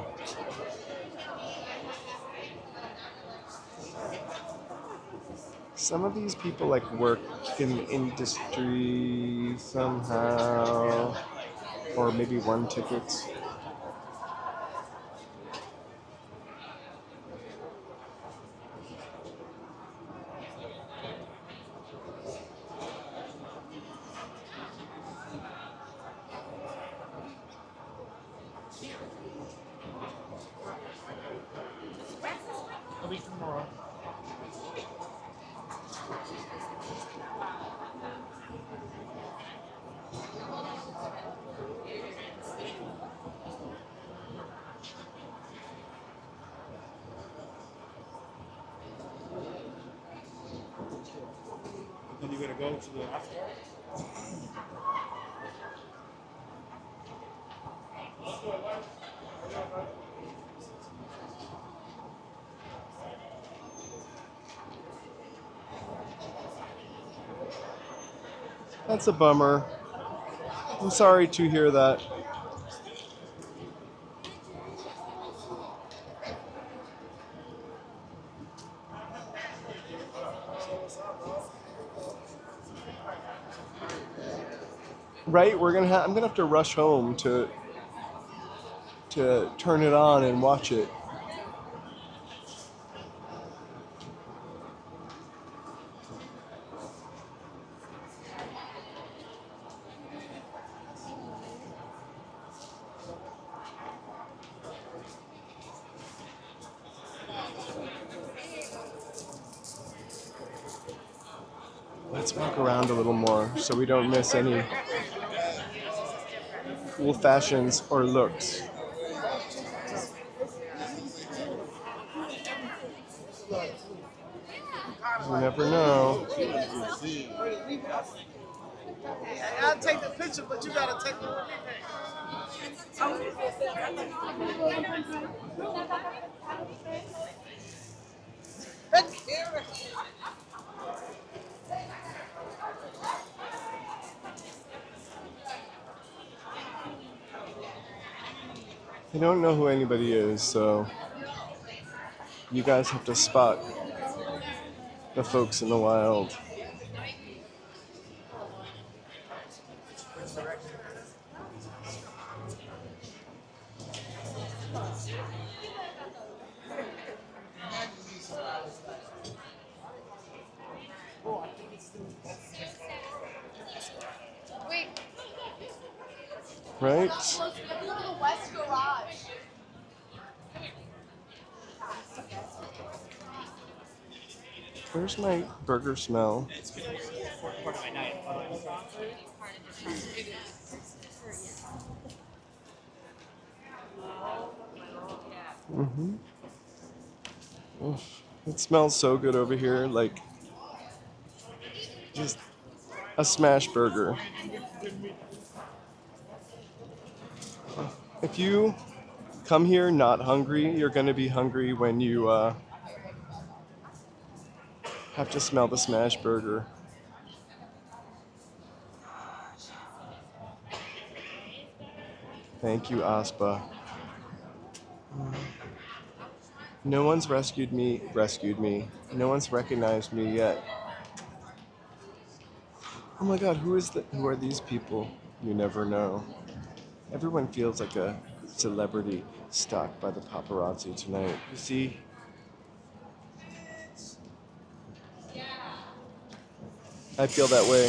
Some of these people like work in industry somehow. Or maybe won tickets. A week tomorrow. Then you're gonna go to the after. That's a bummer. I'm sorry to hear that. Right, I'm gonna have to rush home to to turn it on and watch it. Let's walk around a little more so we don't miss any cool fashions or looks. You never know. I'll take the picture, but you gotta take the I don't know who anybody is, so you guys have to spot the folks in the wild. Wait, Right? look at the West Garage. Where's my burger smell? Mm-hmm. Oof. It smells so good over here, like just a smash burger. If you come here not hungry, you're going to be hungry when you have to smell the smash burger. Thank you, Aspa. No one's rescued me. No one's recognized me yet. Oh my god, who are these people? You never know. Everyone feels like a celebrity stalked by the paparazzi tonight. You see? I feel that way.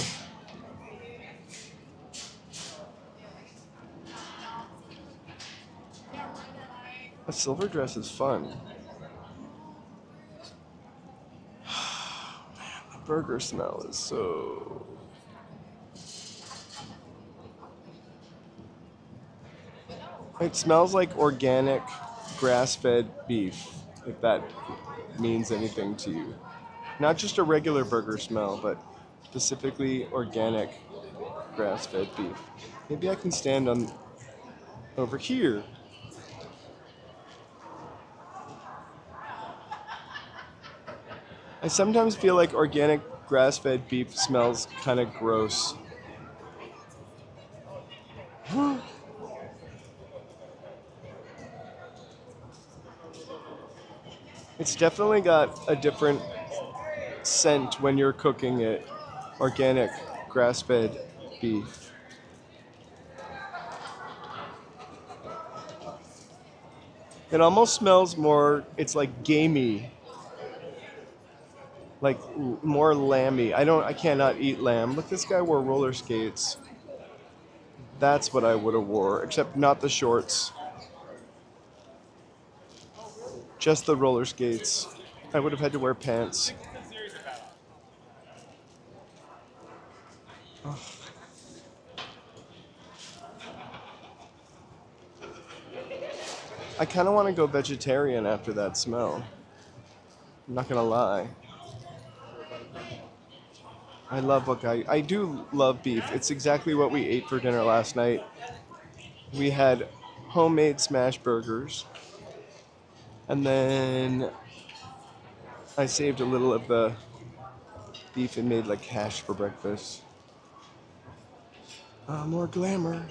A silver dress is fun. Man, the burger smell is so... It smells like organic grass-fed beef, if that means anything to you. Not just a regular burger smell, but specifically organic grass-fed beef. Maybe I can stand on over here. I sometimes feel like organic grass-fed beef smells kind of gross. It's definitely got a different scent when you're cooking it. Organic grass-fed beef. It almost smells more, it's like gamey. Like more lamby. I cannot eat lamb. Look, this guy wore roller skates. That's what I would have wore, except not the shorts. Just the roller skates. I would have had to wear pants. Ugh. I kind of want to go vegetarian after that smell. I'm not gonna lie. I do love beef. It's exactly what we ate for dinner last night. We had homemade smash burgers. And then I saved a little of the beef and made like hash for breakfast. More glamour.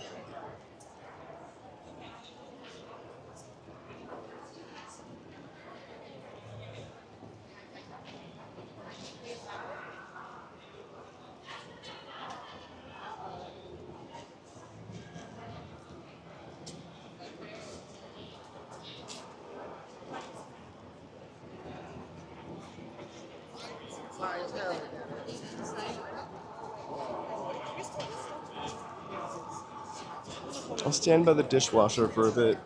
I'll stand by the dishwasher for a bit.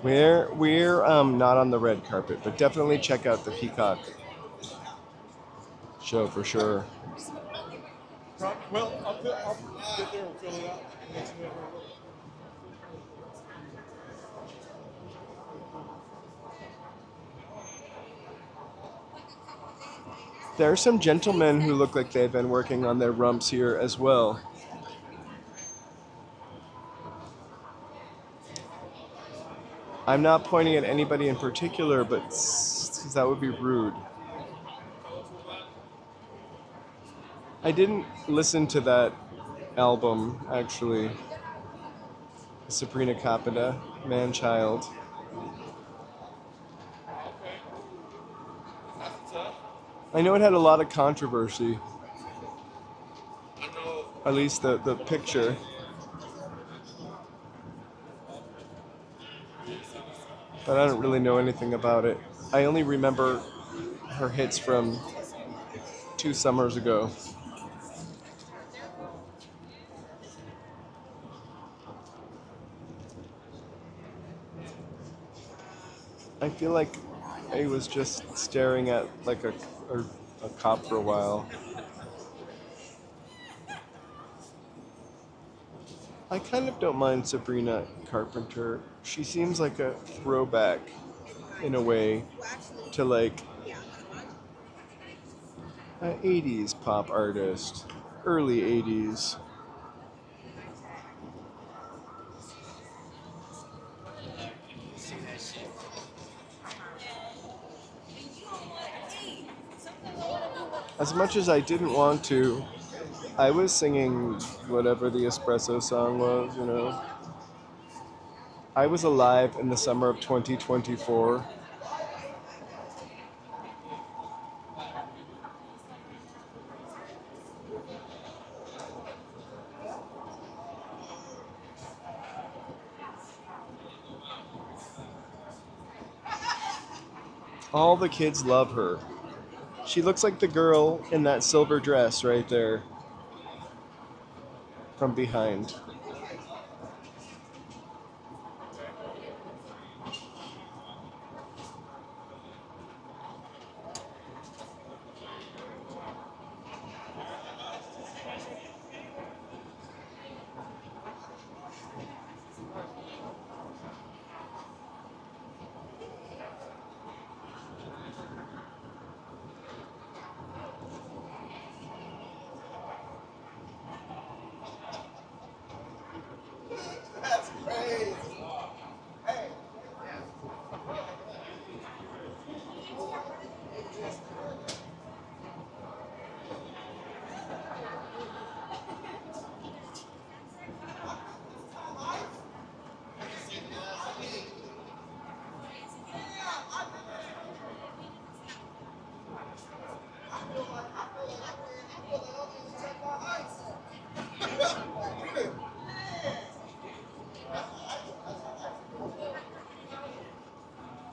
We're not on the red carpet, but definitely check out the Peacock show for sure. Well, I'll get there and fill it out. There are some gentlemen who look like they've been working on their rumps here as well. I'm not pointing at anybody in particular, but that would be rude. I didn't listen to that album, actually. Sabrina Capita, Man-Child. I know it had a lot of controversy. At least the picture. But I don't really know anything about it. I only remember her hits from 2 summers ago. I feel like I was just staring at like a cop for a while. I kind of don't mind Sabrina Carpenter. She seems like a throwback in a way to like an 80s pop artist, early 80s. As much as I didn't want to, I was singing whatever the espresso song was, you know. I was alive in the summer of 2024. All the kids love her. She looks like the girl in that silver dress right there from behind.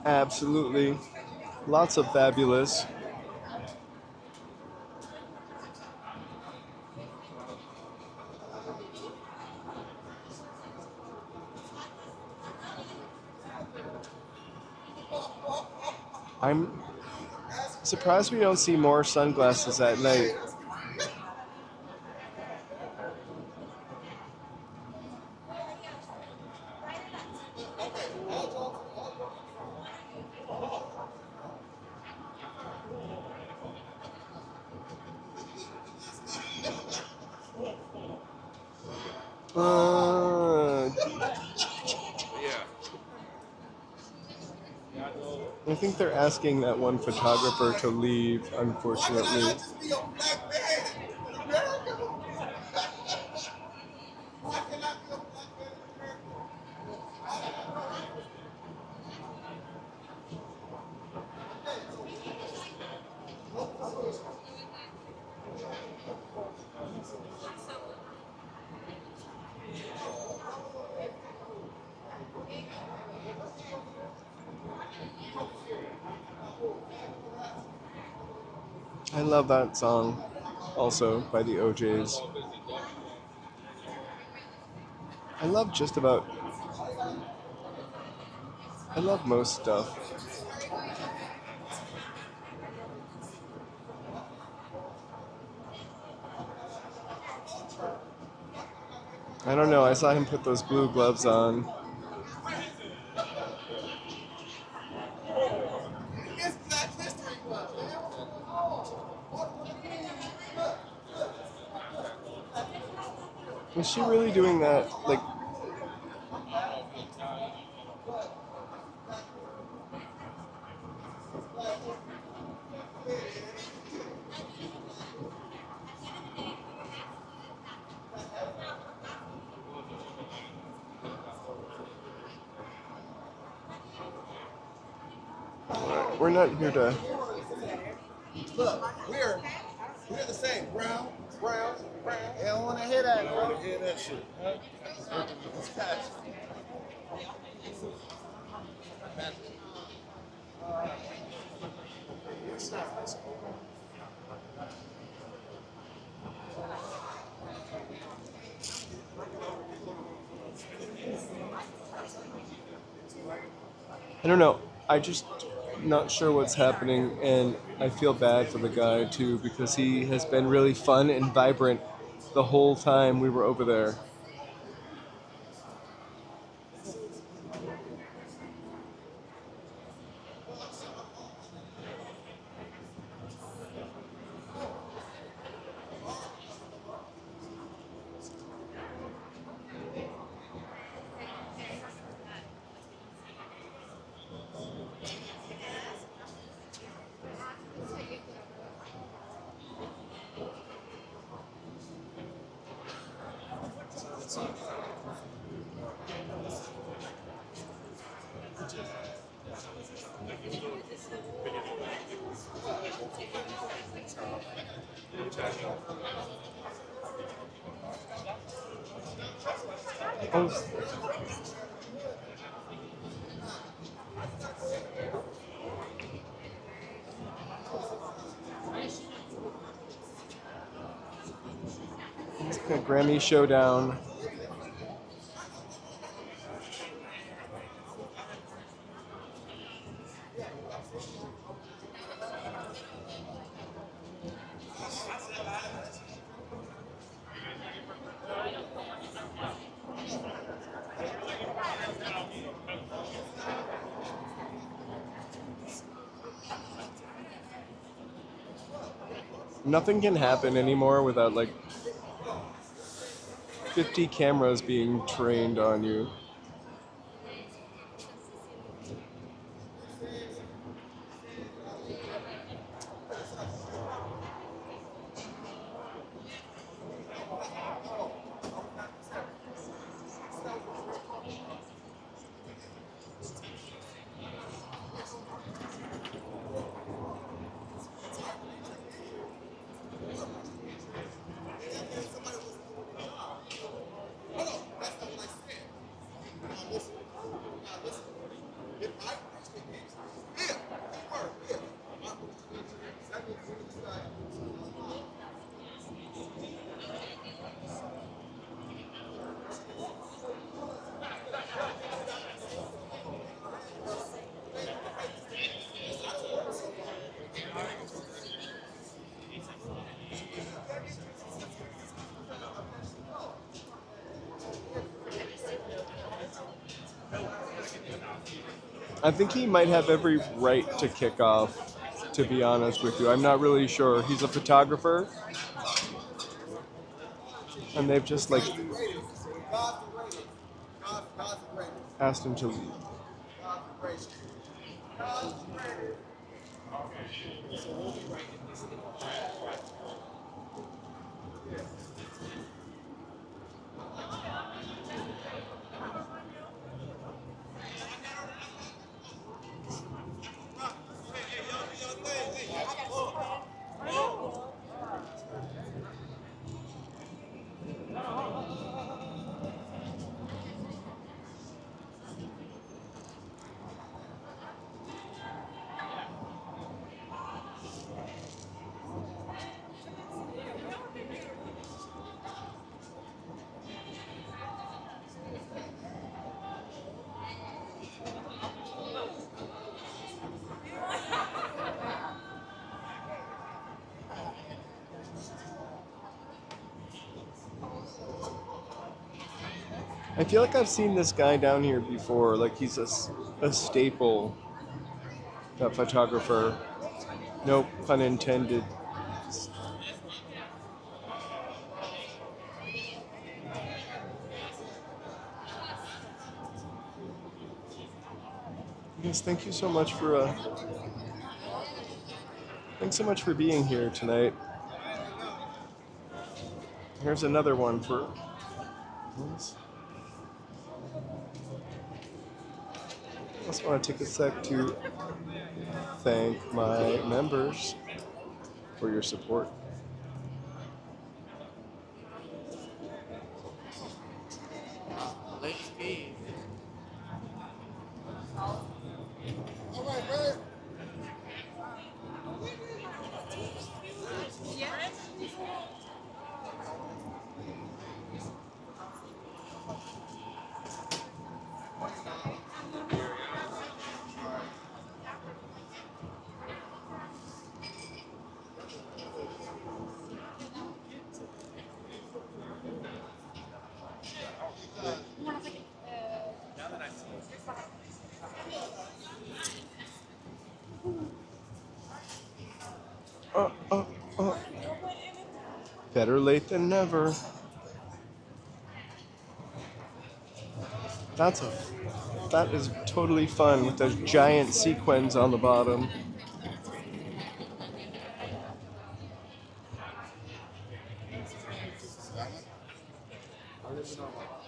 Absolutely. Lots of fabulous. I'm surprised we don't see more sunglasses at night. I think they're asking that one photographer to leave, unfortunately. I love that song, also by the OJs. I love just about. I love most stuff. I don't know. I saw him put those blue gloves on. Was she really doing that? Like, we're not here to. Look, we're the same. Brown, brown, brown. They don't want to hear that. I don't want to hear that shit. Huh? I don't know. I just not sure what's happening, and I feel bad for the guy too because he has been really fun and vibrant the whole time we were over there. Oh, it's a Grammy showdown. Nothing can happen anymore without like 50 cameras being trained on you. I think he might have every right to kick off, to be honest with you. I'm not really sure. He's a photographer, and they've just like asked him to leave. I feel like I've seen this guy down here before. Like he's a staple. That photographer. Nope, pun intended. Yes, thank you so much for thanks so much for being here tonight. Here's another one for. I just want to take a sec to thank my members for your support. Let's be. Uh. Better late than never. That is totally fun with those giant sequins on the bottom.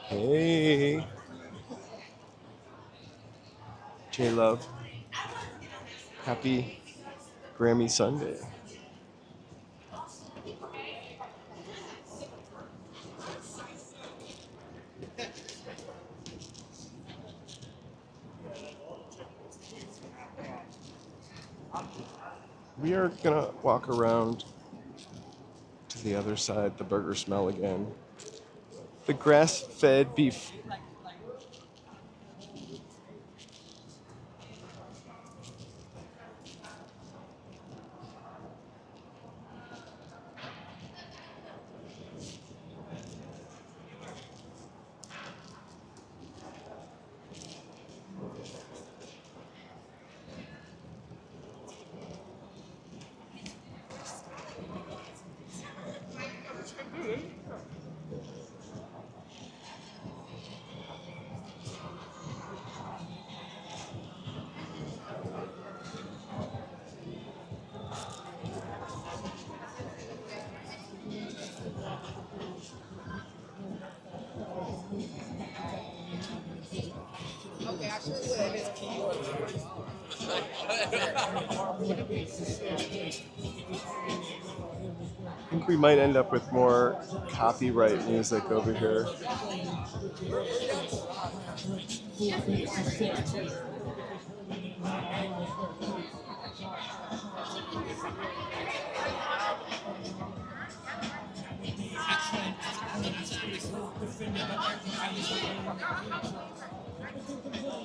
Hey, J Love. Happy Grammy Sunday. We are gonna walk around to the other side, the burger smell again. The grass-fed beef. I think we might end up with more copyright music over here.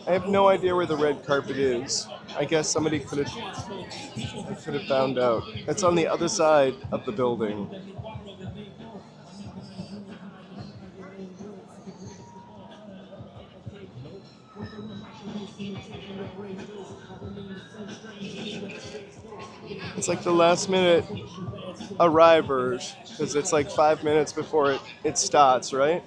I have no idea where the red carpet is. I guess somebody could have found out. It's on the other side of the building. It's like the last minute arrivers, because it's like 5 minutes before it starts, right?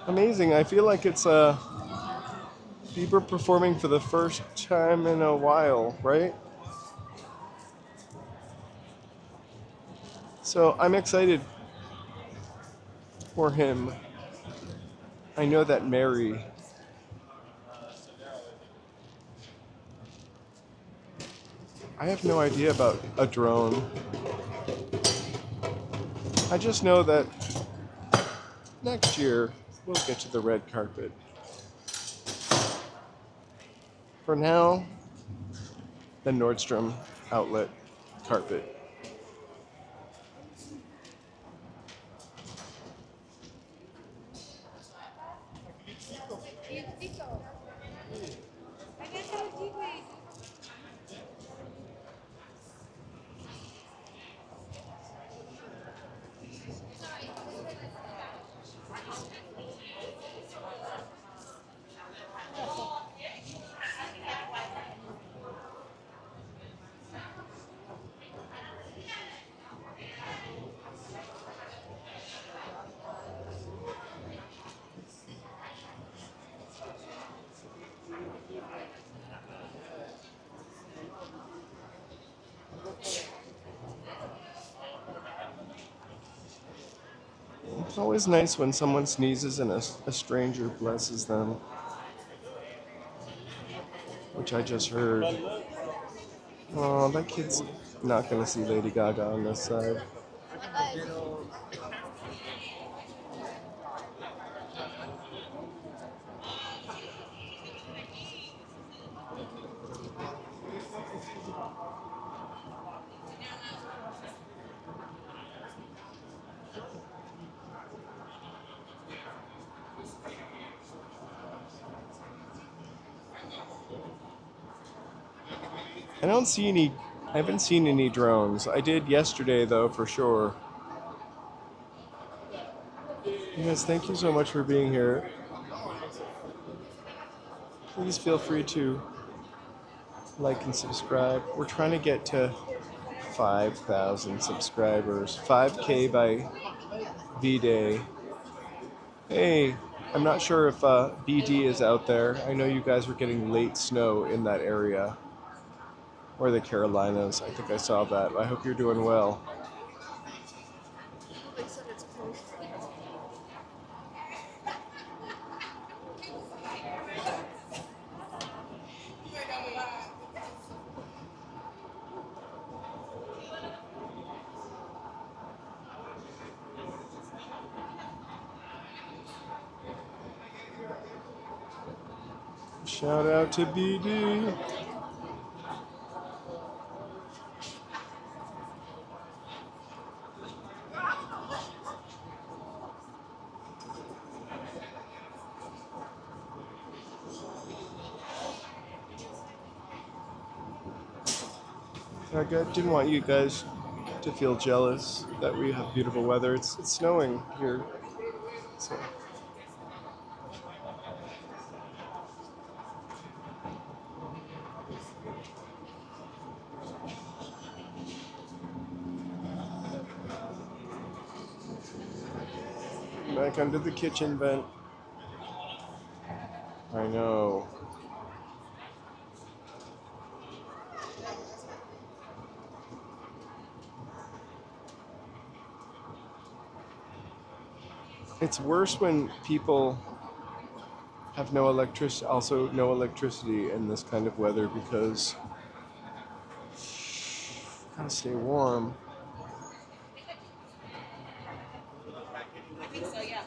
Amazing. I feel like it's Bieber performing for the first time in a while, right? So I'm excited for him. I know that Mary. I have no idea about a drone. I just know that next year we'll get to the red carpet. For now, the Nordstrom outlet carpet. It's always nice when someone sneezes and a stranger blesses them, which I just heard. Oh, that kid's not gonna see Lady Gaga on this side. I don't see any, I haven't seen any drones. I did yesterday though, for sure. Yes, thank you so much for being here. Please feel free to like and subscribe. We're trying to get to 5,000 subscribers. 5K by V-Day. Hey, I'm not sure if BD is out there. I know you guys were getting late snow in that area. Or the Carolinas. I think I saw that. I hope you're doing well. Shout out to BD. Didn't want you guys to feel jealous that we have beautiful weather. It's snowing here. So. Back under the kitchen vent. I know. It's worse when people have no electricity in this kind of weather because gotta stay warm. I think so, yeah.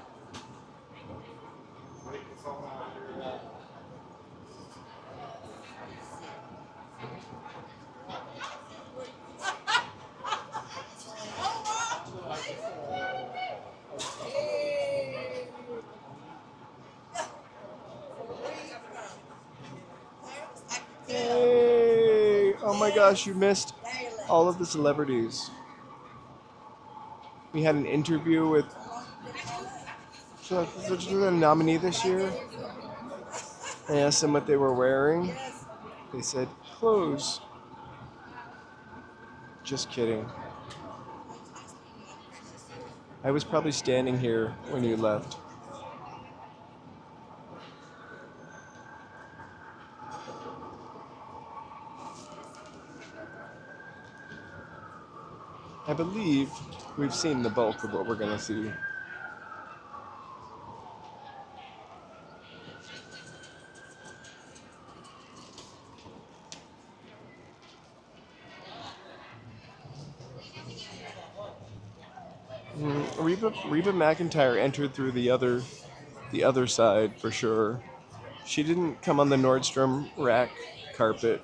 Hey! Oh my gosh, you missed all of the celebrities. We had an interview with the nominee this year. I asked them what they were wearing. They said clothes. Just kidding. I was probably standing here when you left. I believe we've seen the bulk of what we're going to see. Reba McEntire entered through the other side for sure. She didn't come on the Nordstrom rack carpet.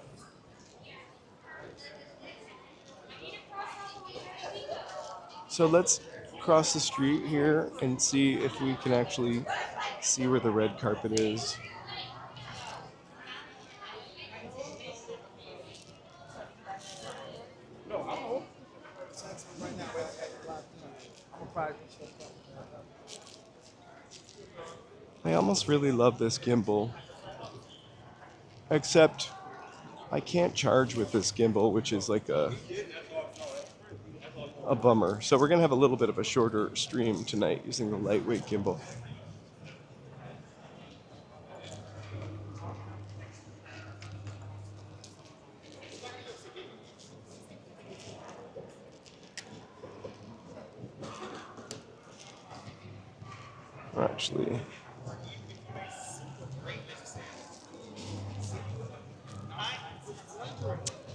So let's cross the street here and see if we can actually see where the red carpet is. I almost really love this gimbal. Except I can't charge with this gimbal, which is like a bummer. So we're going to have a little bit of a shorter stream tonight using the lightweight gimbal. Actually,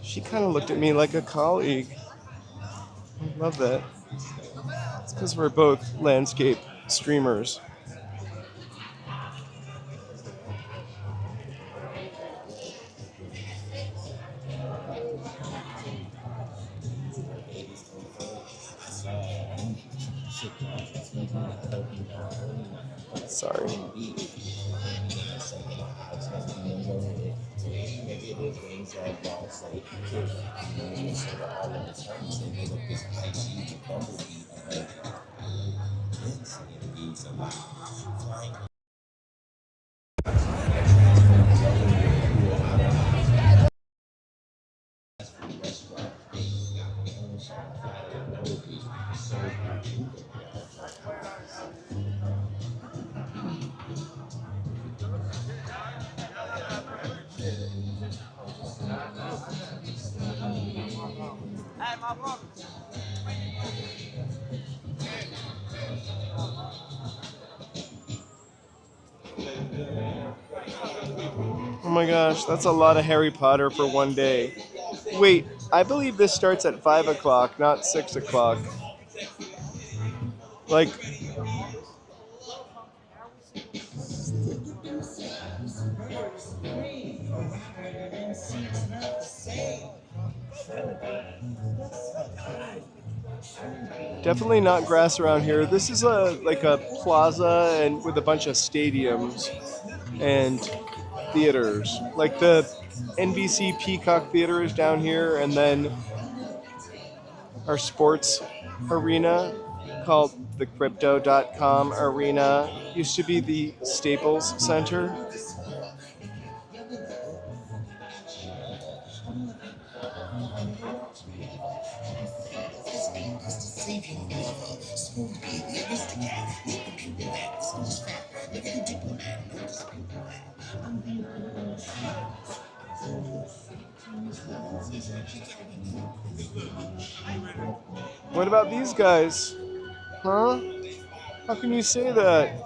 she kind of looked at me like a colleague. I love that. It's because we're both landscape streamers. Sorry. Oh my gosh, that's a lot of Harry Potter for one day. Wait, I believe this starts at 5 o'clock, not 6 o'clock. Like, definitely not grass around here. This is a plaza and with a bunch of stadiums and theaters. Like the NBC Peacock Theater is down here, and then our sports arena called the Crypto.com Arena used to be the Staples Center. What about these guys? Huh? How can you say that?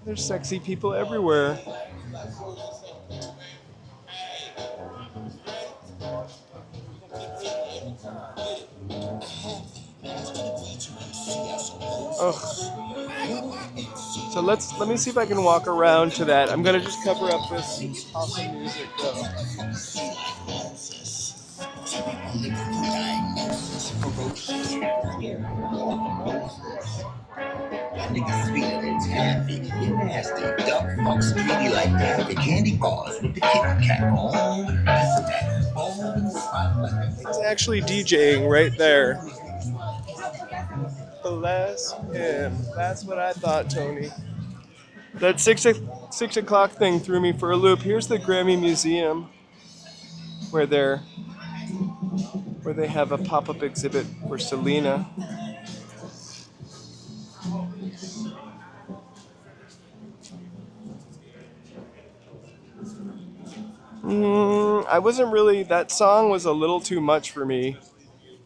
There's sexy people everywhere. Ugh. So let me see if I can walk around to that. I'm gonna just cover up this awesome music though. Niggas sweeter than taffy. You nasty, dumb fucks greedy like taffy. Candy bars with the Kit Kat on. He's actually DJing right there. Bless him. That's what I thought, Tony. That 6 o'clock thing threw me for a loop. Here's the Grammy Museum, where they have a pop-up exhibit for Selena. I wasn't really. That song was a little too much for me.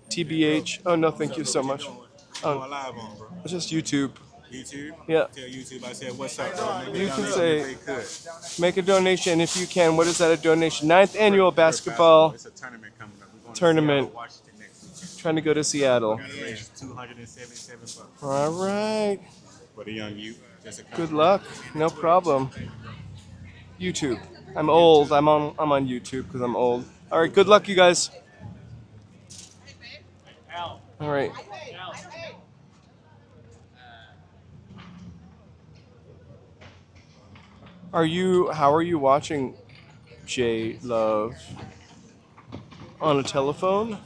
TBH. Oh no, thank you so much. Oh, live on, bro. It's just YouTube. YouTube? Yeah. Tell YouTube I said, what's up, bro? You can Donate say, if they could. make a donation if you can. What is that a donation? 9th annual basketball It's a tournament coming up. We're going tournament. to Seattle, Washington next weekend. Trying to go to Seattle. Got to raise $277 All right. for the young youth. Just a Good luck. No problem. YouTube. I'm old. I'm on YouTube because I'm old. All right. Good luck, you guys. All right. How are you watching J Love? On a telephone?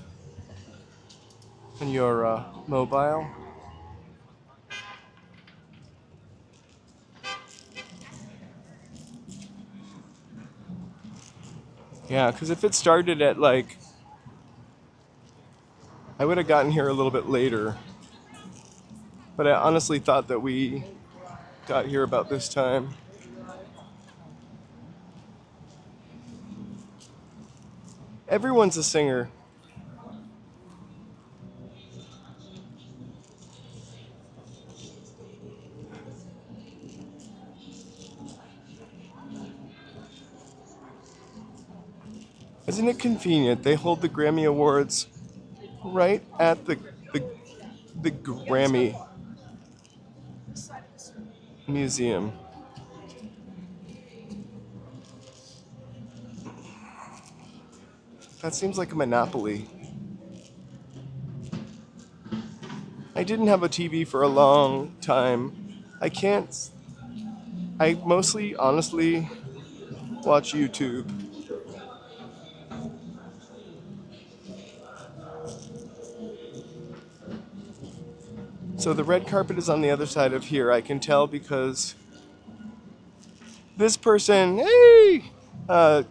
On your mobile? Yeah, because if it started at like, I would have gotten here a little bit later. But I honestly thought that we got here about this time. Everyone's a singer. Isn't it convenient? They hold the Grammy Awards right at the Grammy Museum. That seems like a monopoly. I didn't have a TV for a long time. I mostly, honestly, watch YouTube. So the red carpet is on the other side of here. I can tell because this person, hey,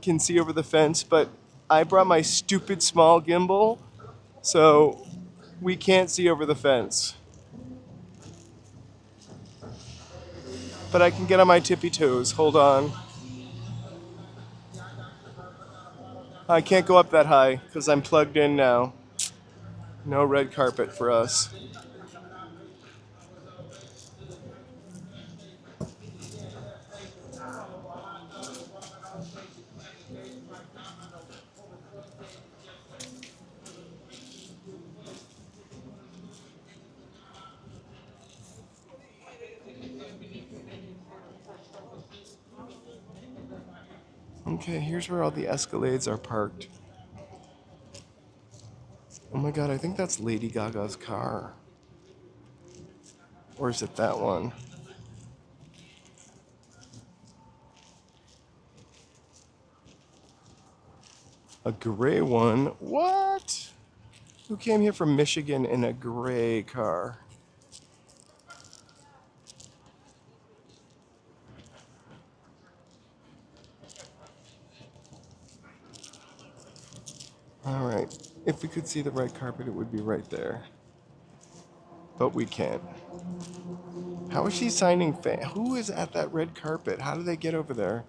can see over the fence, but I brought my stupid small gimbal, so we can't see over the fence. But I can get on my tippy toes. Hold on. I can't go up that high because I'm plugged in now. No red carpet for us. Okay, here's where all the Escalades are parked. Oh my god, I think that's Lady Gaga's car. Or is it that one? A gray one? What? Who came here from Michigan in a gray car? All right. If we could see the red carpet, it would be right there. But we can't. How is she signing who is at that red carpet? How do they get over there?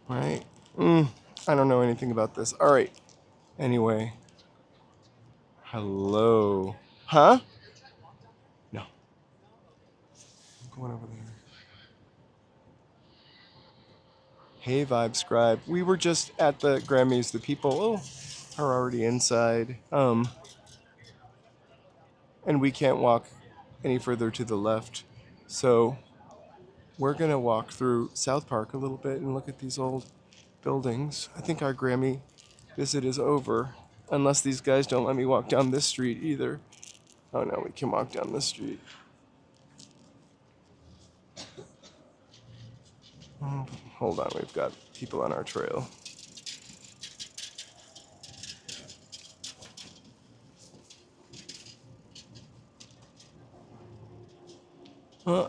Right? I don't know anything about this. All right. Anyway. Hello. Huh? No. I'm going over there. Hey, Vibe Scribe. We were just at the Grammys. The people are already inside. And we can't walk any further to the left. So we're going to walk through South Park a little bit and look at these old buildings. I think our Grammy visit is over. Unless these guys don't let me walk down this street either. Oh no, we can walk down this street. Hold on, we've got people on our trail.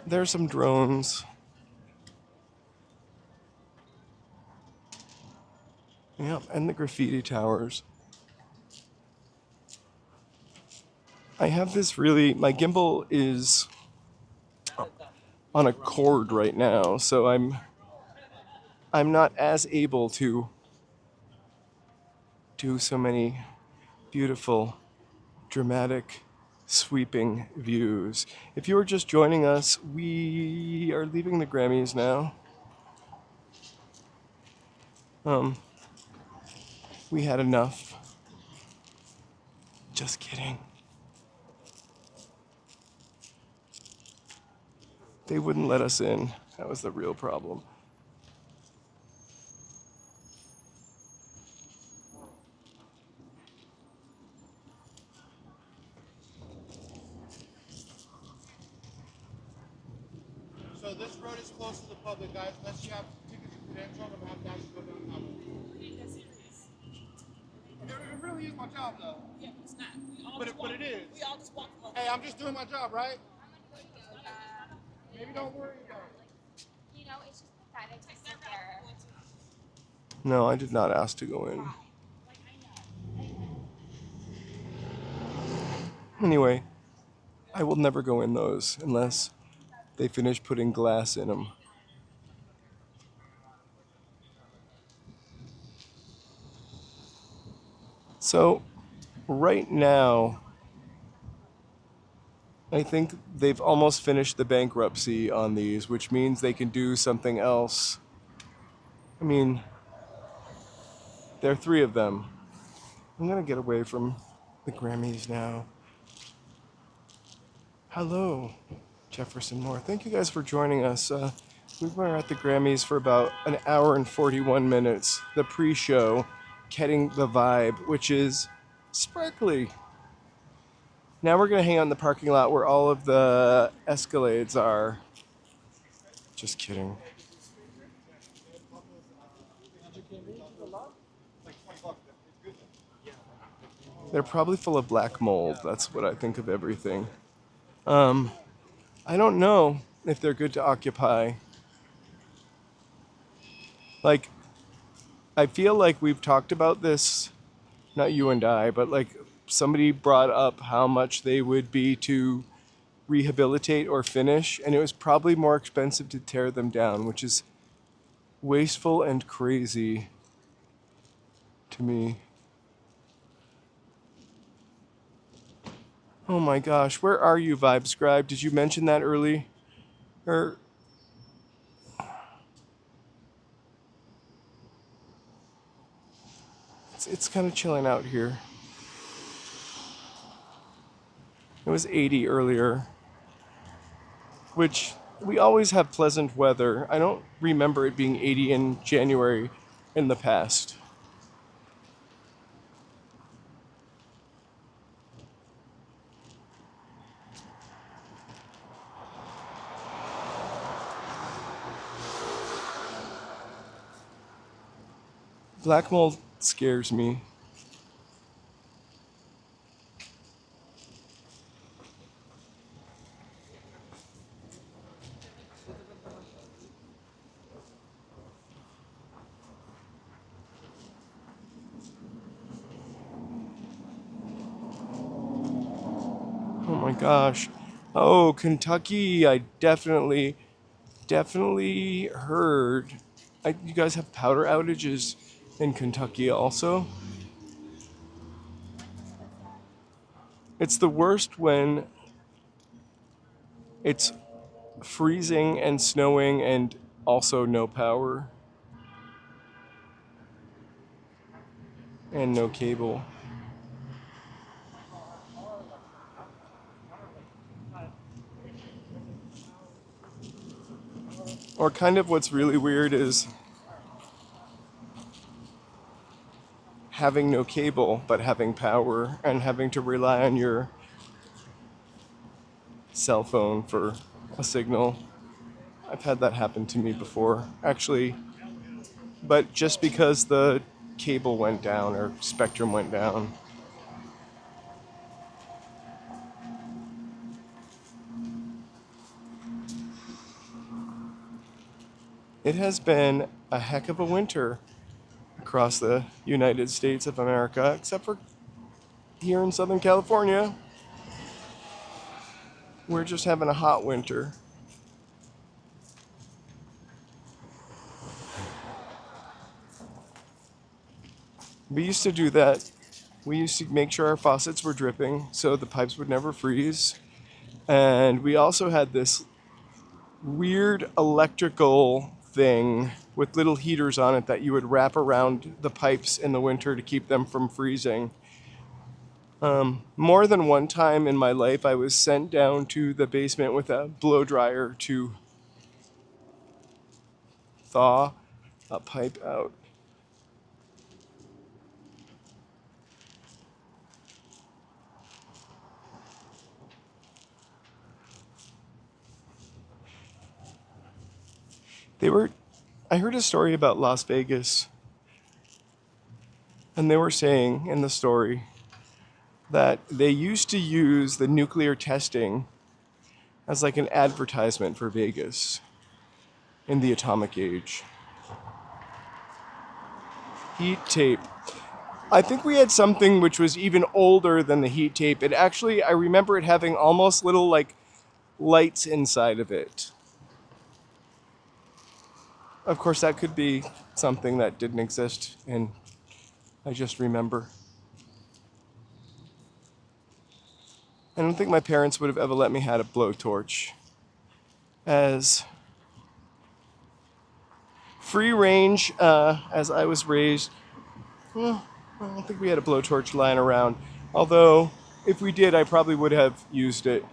There's some drones. Yep, and the graffiti towers. I have this my gimbal is on a cord right now, so I'm not as able to do so many beautiful, dramatic, sweeping views. If you are just joining us, we are leaving the Grammys now. We had enough. Just kidding. They wouldn't let us in. That was the real problem. So this road is closed to the public, guys. Unless you have tickets and credentials, I'm gonna have guys go down that way. That's serious. It really is my job, though. Yeah, it's not. But it is. We all just walk home. Hey, I'm just doing my job, right? Maybe don't worry about it. You know, it's just pathetic to sit there. No, I did not ask to go in. Anyway, I will never go in those unless they finish putting glass in them. So, right now, I think they've almost finished the bankruptcy on these, which means they can do something else I mean, there are three of them. I'm gonna get away from the Grammys now. Hello, Jefferson Moore. Thank you guys for joining us. We were at the Grammys for about an hour and 41 minutes. The pre-show, getting the vibe, which is sparkly. Now we're gonna hang out in the parking lot where all of the Escalades are. Just kidding. They're probably full of black mold. That's what I think of everything. I don't know if they're good to occupy. Like, I feel like we've talked about this, not you and I, but like somebody brought up how much they would be to rehabilitate or finish, and it was probably more expensive to tear them down, which is wasteful and crazy to me. Oh my gosh, where are you, Vibe Scribe? Did you mention that early? Or it's kind of chilling out here. It was 80 earlier, which we always have pleasant weather. I don't remember it being 80 in January in the past. Black mold scares me. Oh my gosh. Oh, Kentucky. I definitely heard. You guys have powder outages in Kentucky also? It's the worst when it's freezing and snowing and also no power and no cable. Or kind of what's really weird is having no cable but having power and having to rely on your cell phone for a signal. I've had that happen to me before, actually, but just because the cable went down or spectrum went down. It has been a heck of a winter across the United States of America, except for here in Southern California. We're just having a hot winter. We used to do that. We used to make sure our faucets were dripping so the pipes would never freeze. And we also had this weird electrical thing with little heaters on it that you would wrap around the pipes in the winter to keep them from freezing. More than one time in my life, I was sent down to the basement with a blow dryer to thaw a pipe out. I heard a story about Las Vegas, and they were saying in the story that they used to use the nuclear testing as like an advertisement for Vegas in the atomic age. Heat tape. I think we had something which was even older than the heat tape. It actually, I remember it having almost little like lights inside of it. Of course, that could be something that didn't exist, and I just remember. I don't think my parents would have ever let me have a blowtorch, as free range, as I was raised. Well, I don't think we had a blowtorch lying around. Although, if we did, I probably would have used it.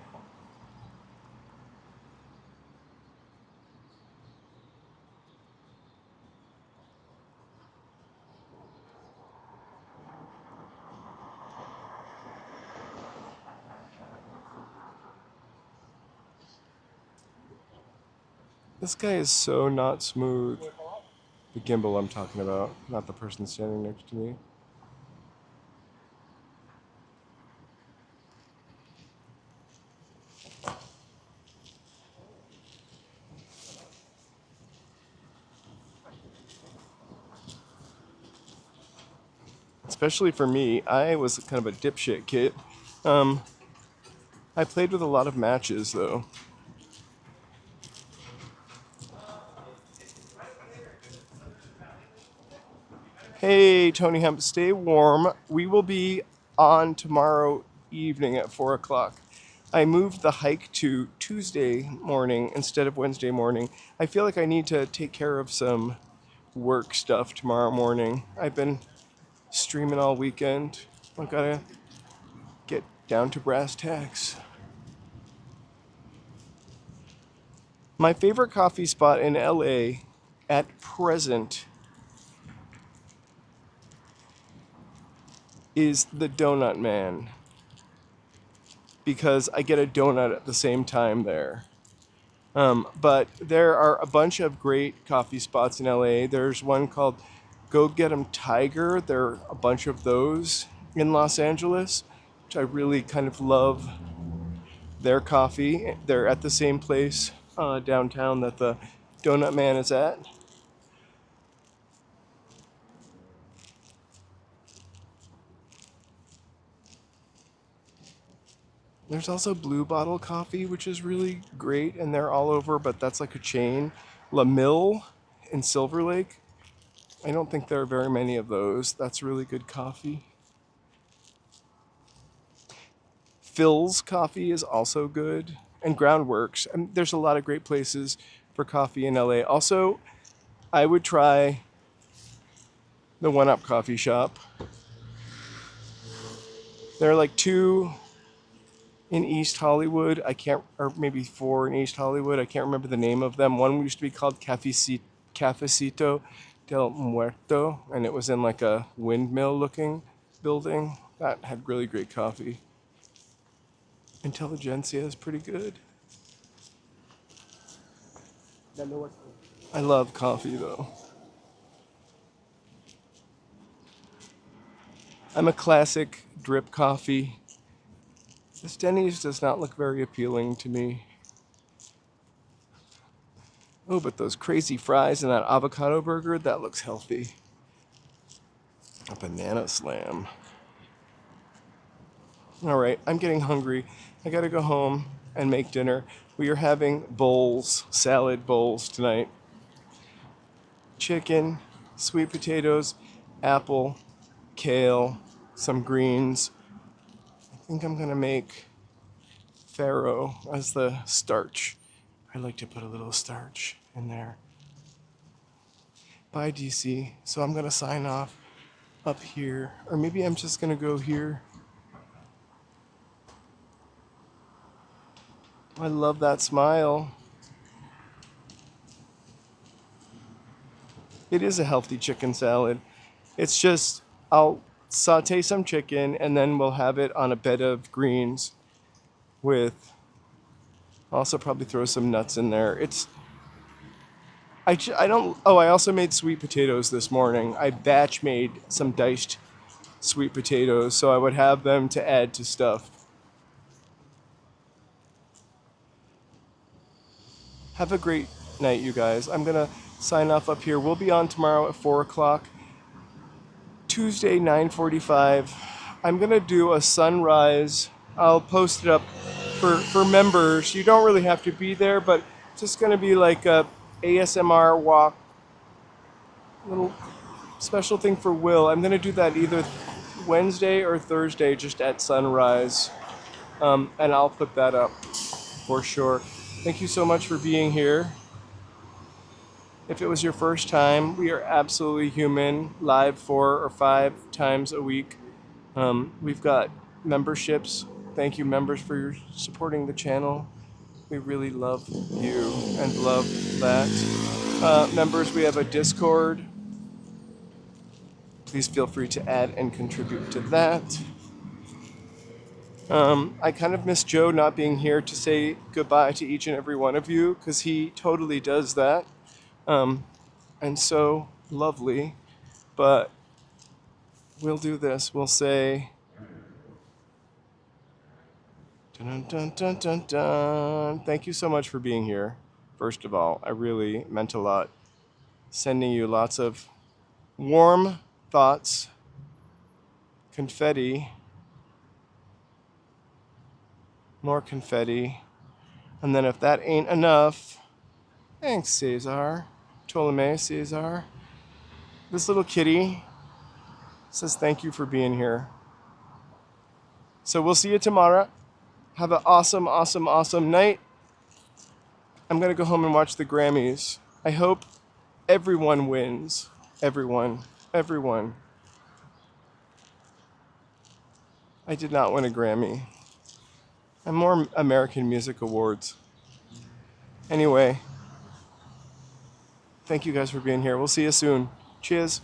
This guy is so not smooth. The gimbal I'm talking about, not the person standing next to me. Especially for me, I was kind of a dipshit kid. I played with a lot of matches though. Hey, Tony Hemp, stay warm. We will be on tomorrow evening at 4 o'clock. I moved the hike to Tuesday morning instead of Wednesday morning. I feel like I need to take care of some work stuff tomorrow morning. I've been streaming all weekend. I gotta get down to brass tacks. My favorite coffee spot in LA at present is the Donut Man, because I get a donut at the same time there. But there are a bunch of great coffee spots in LA. There's one called Go Get 'em Tiger. There are a bunch of those in Los Angeles, which I really kind of love their coffee. They're at the same place downtown that the Donut Man is at. There's also Blue Bottle Coffee, which is really great, and they're all over, but that's like a chain. La Mille in Silver Lake. I don't think there are very many of those. That's really good coffee. Phil's Coffee is also good, and Groundworks. And there's a lot of great places for coffee in LA. Also, I would try the One Up Coffee Shop. There are like 2 in East Hollywood. Or maybe 4 in East Hollywood. I can't remember the name of them. One used to be called Cafecito del Muerto, and it was in like a windmill looking building. That had really great coffee. Intelligentsia is pretty good. I love coffee though. I'm a classic drip coffee. This Denny's does not look very appealing to me. Oh, but those crazy fries and that avocado burger, that looks healthy. A banana slam. All right, I'm getting hungry. I gotta go home and make dinner. We are having bowls, salad bowls tonight. Chicken, sweet potatoes, apple, kale, some greens. I think I'm gonna make farro as the starch. I like to put a little starch in there. Bye, DC. So I'm gonna sign off up here, or maybe I'm just gonna go here. I love that smile. It is a healthy chicken salad. It's just, I'll saute some chicken and then we'll have it on a bed of greens with, also probably throw some nuts in there. I also made sweet potatoes this morning. I batch made some diced sweet potatoes so I would have them to add to stuff. Have a great night, you guys. I'm going to sign off up here. We'll be on tomorrow at 4 o'clock. Tuesday, 9:45. I'm going to do a sunrise. I'll post it up for members. You don't really have to be there, but it's just going to be like a ASMR walk. Little special thing for Will. I'm going to do that either Wednesday or Thursday just at sunrise. And I'll put that up for sure. Thank you so much for being here. If it was your first time, we are absolutely human, live 4 or 5 times a week. We've got memberships. Thank you, members, for your supporting the channel. We really love you and love that. Members, we have a Discord. Please feel free to add and contribute to that. I kind of miss Joe not being here to say goodbye to each and every one of you, because he totally does that. And so lovely. But we'll do this. We'll say, dun, dun, dun, dun, dun. Thank you so much for being here. First of all, I really meant a lot. Sending you lots of warm thoughts, confetti, more confetti. And then if that ain't enough, thanks, Cesar. Ptolemy Cesar. This little kitty says thank you for being here. So we'll see you tomorrow. Have an awesome, awesome, awesome night. I'm going to go home and watch the Grammys. I hope everyone wins. Everyone. Everyone. I did not win a Grammy. I'm more American Music Awards. Anyway, thank you guys for being here. We'll see you soon. Cheers.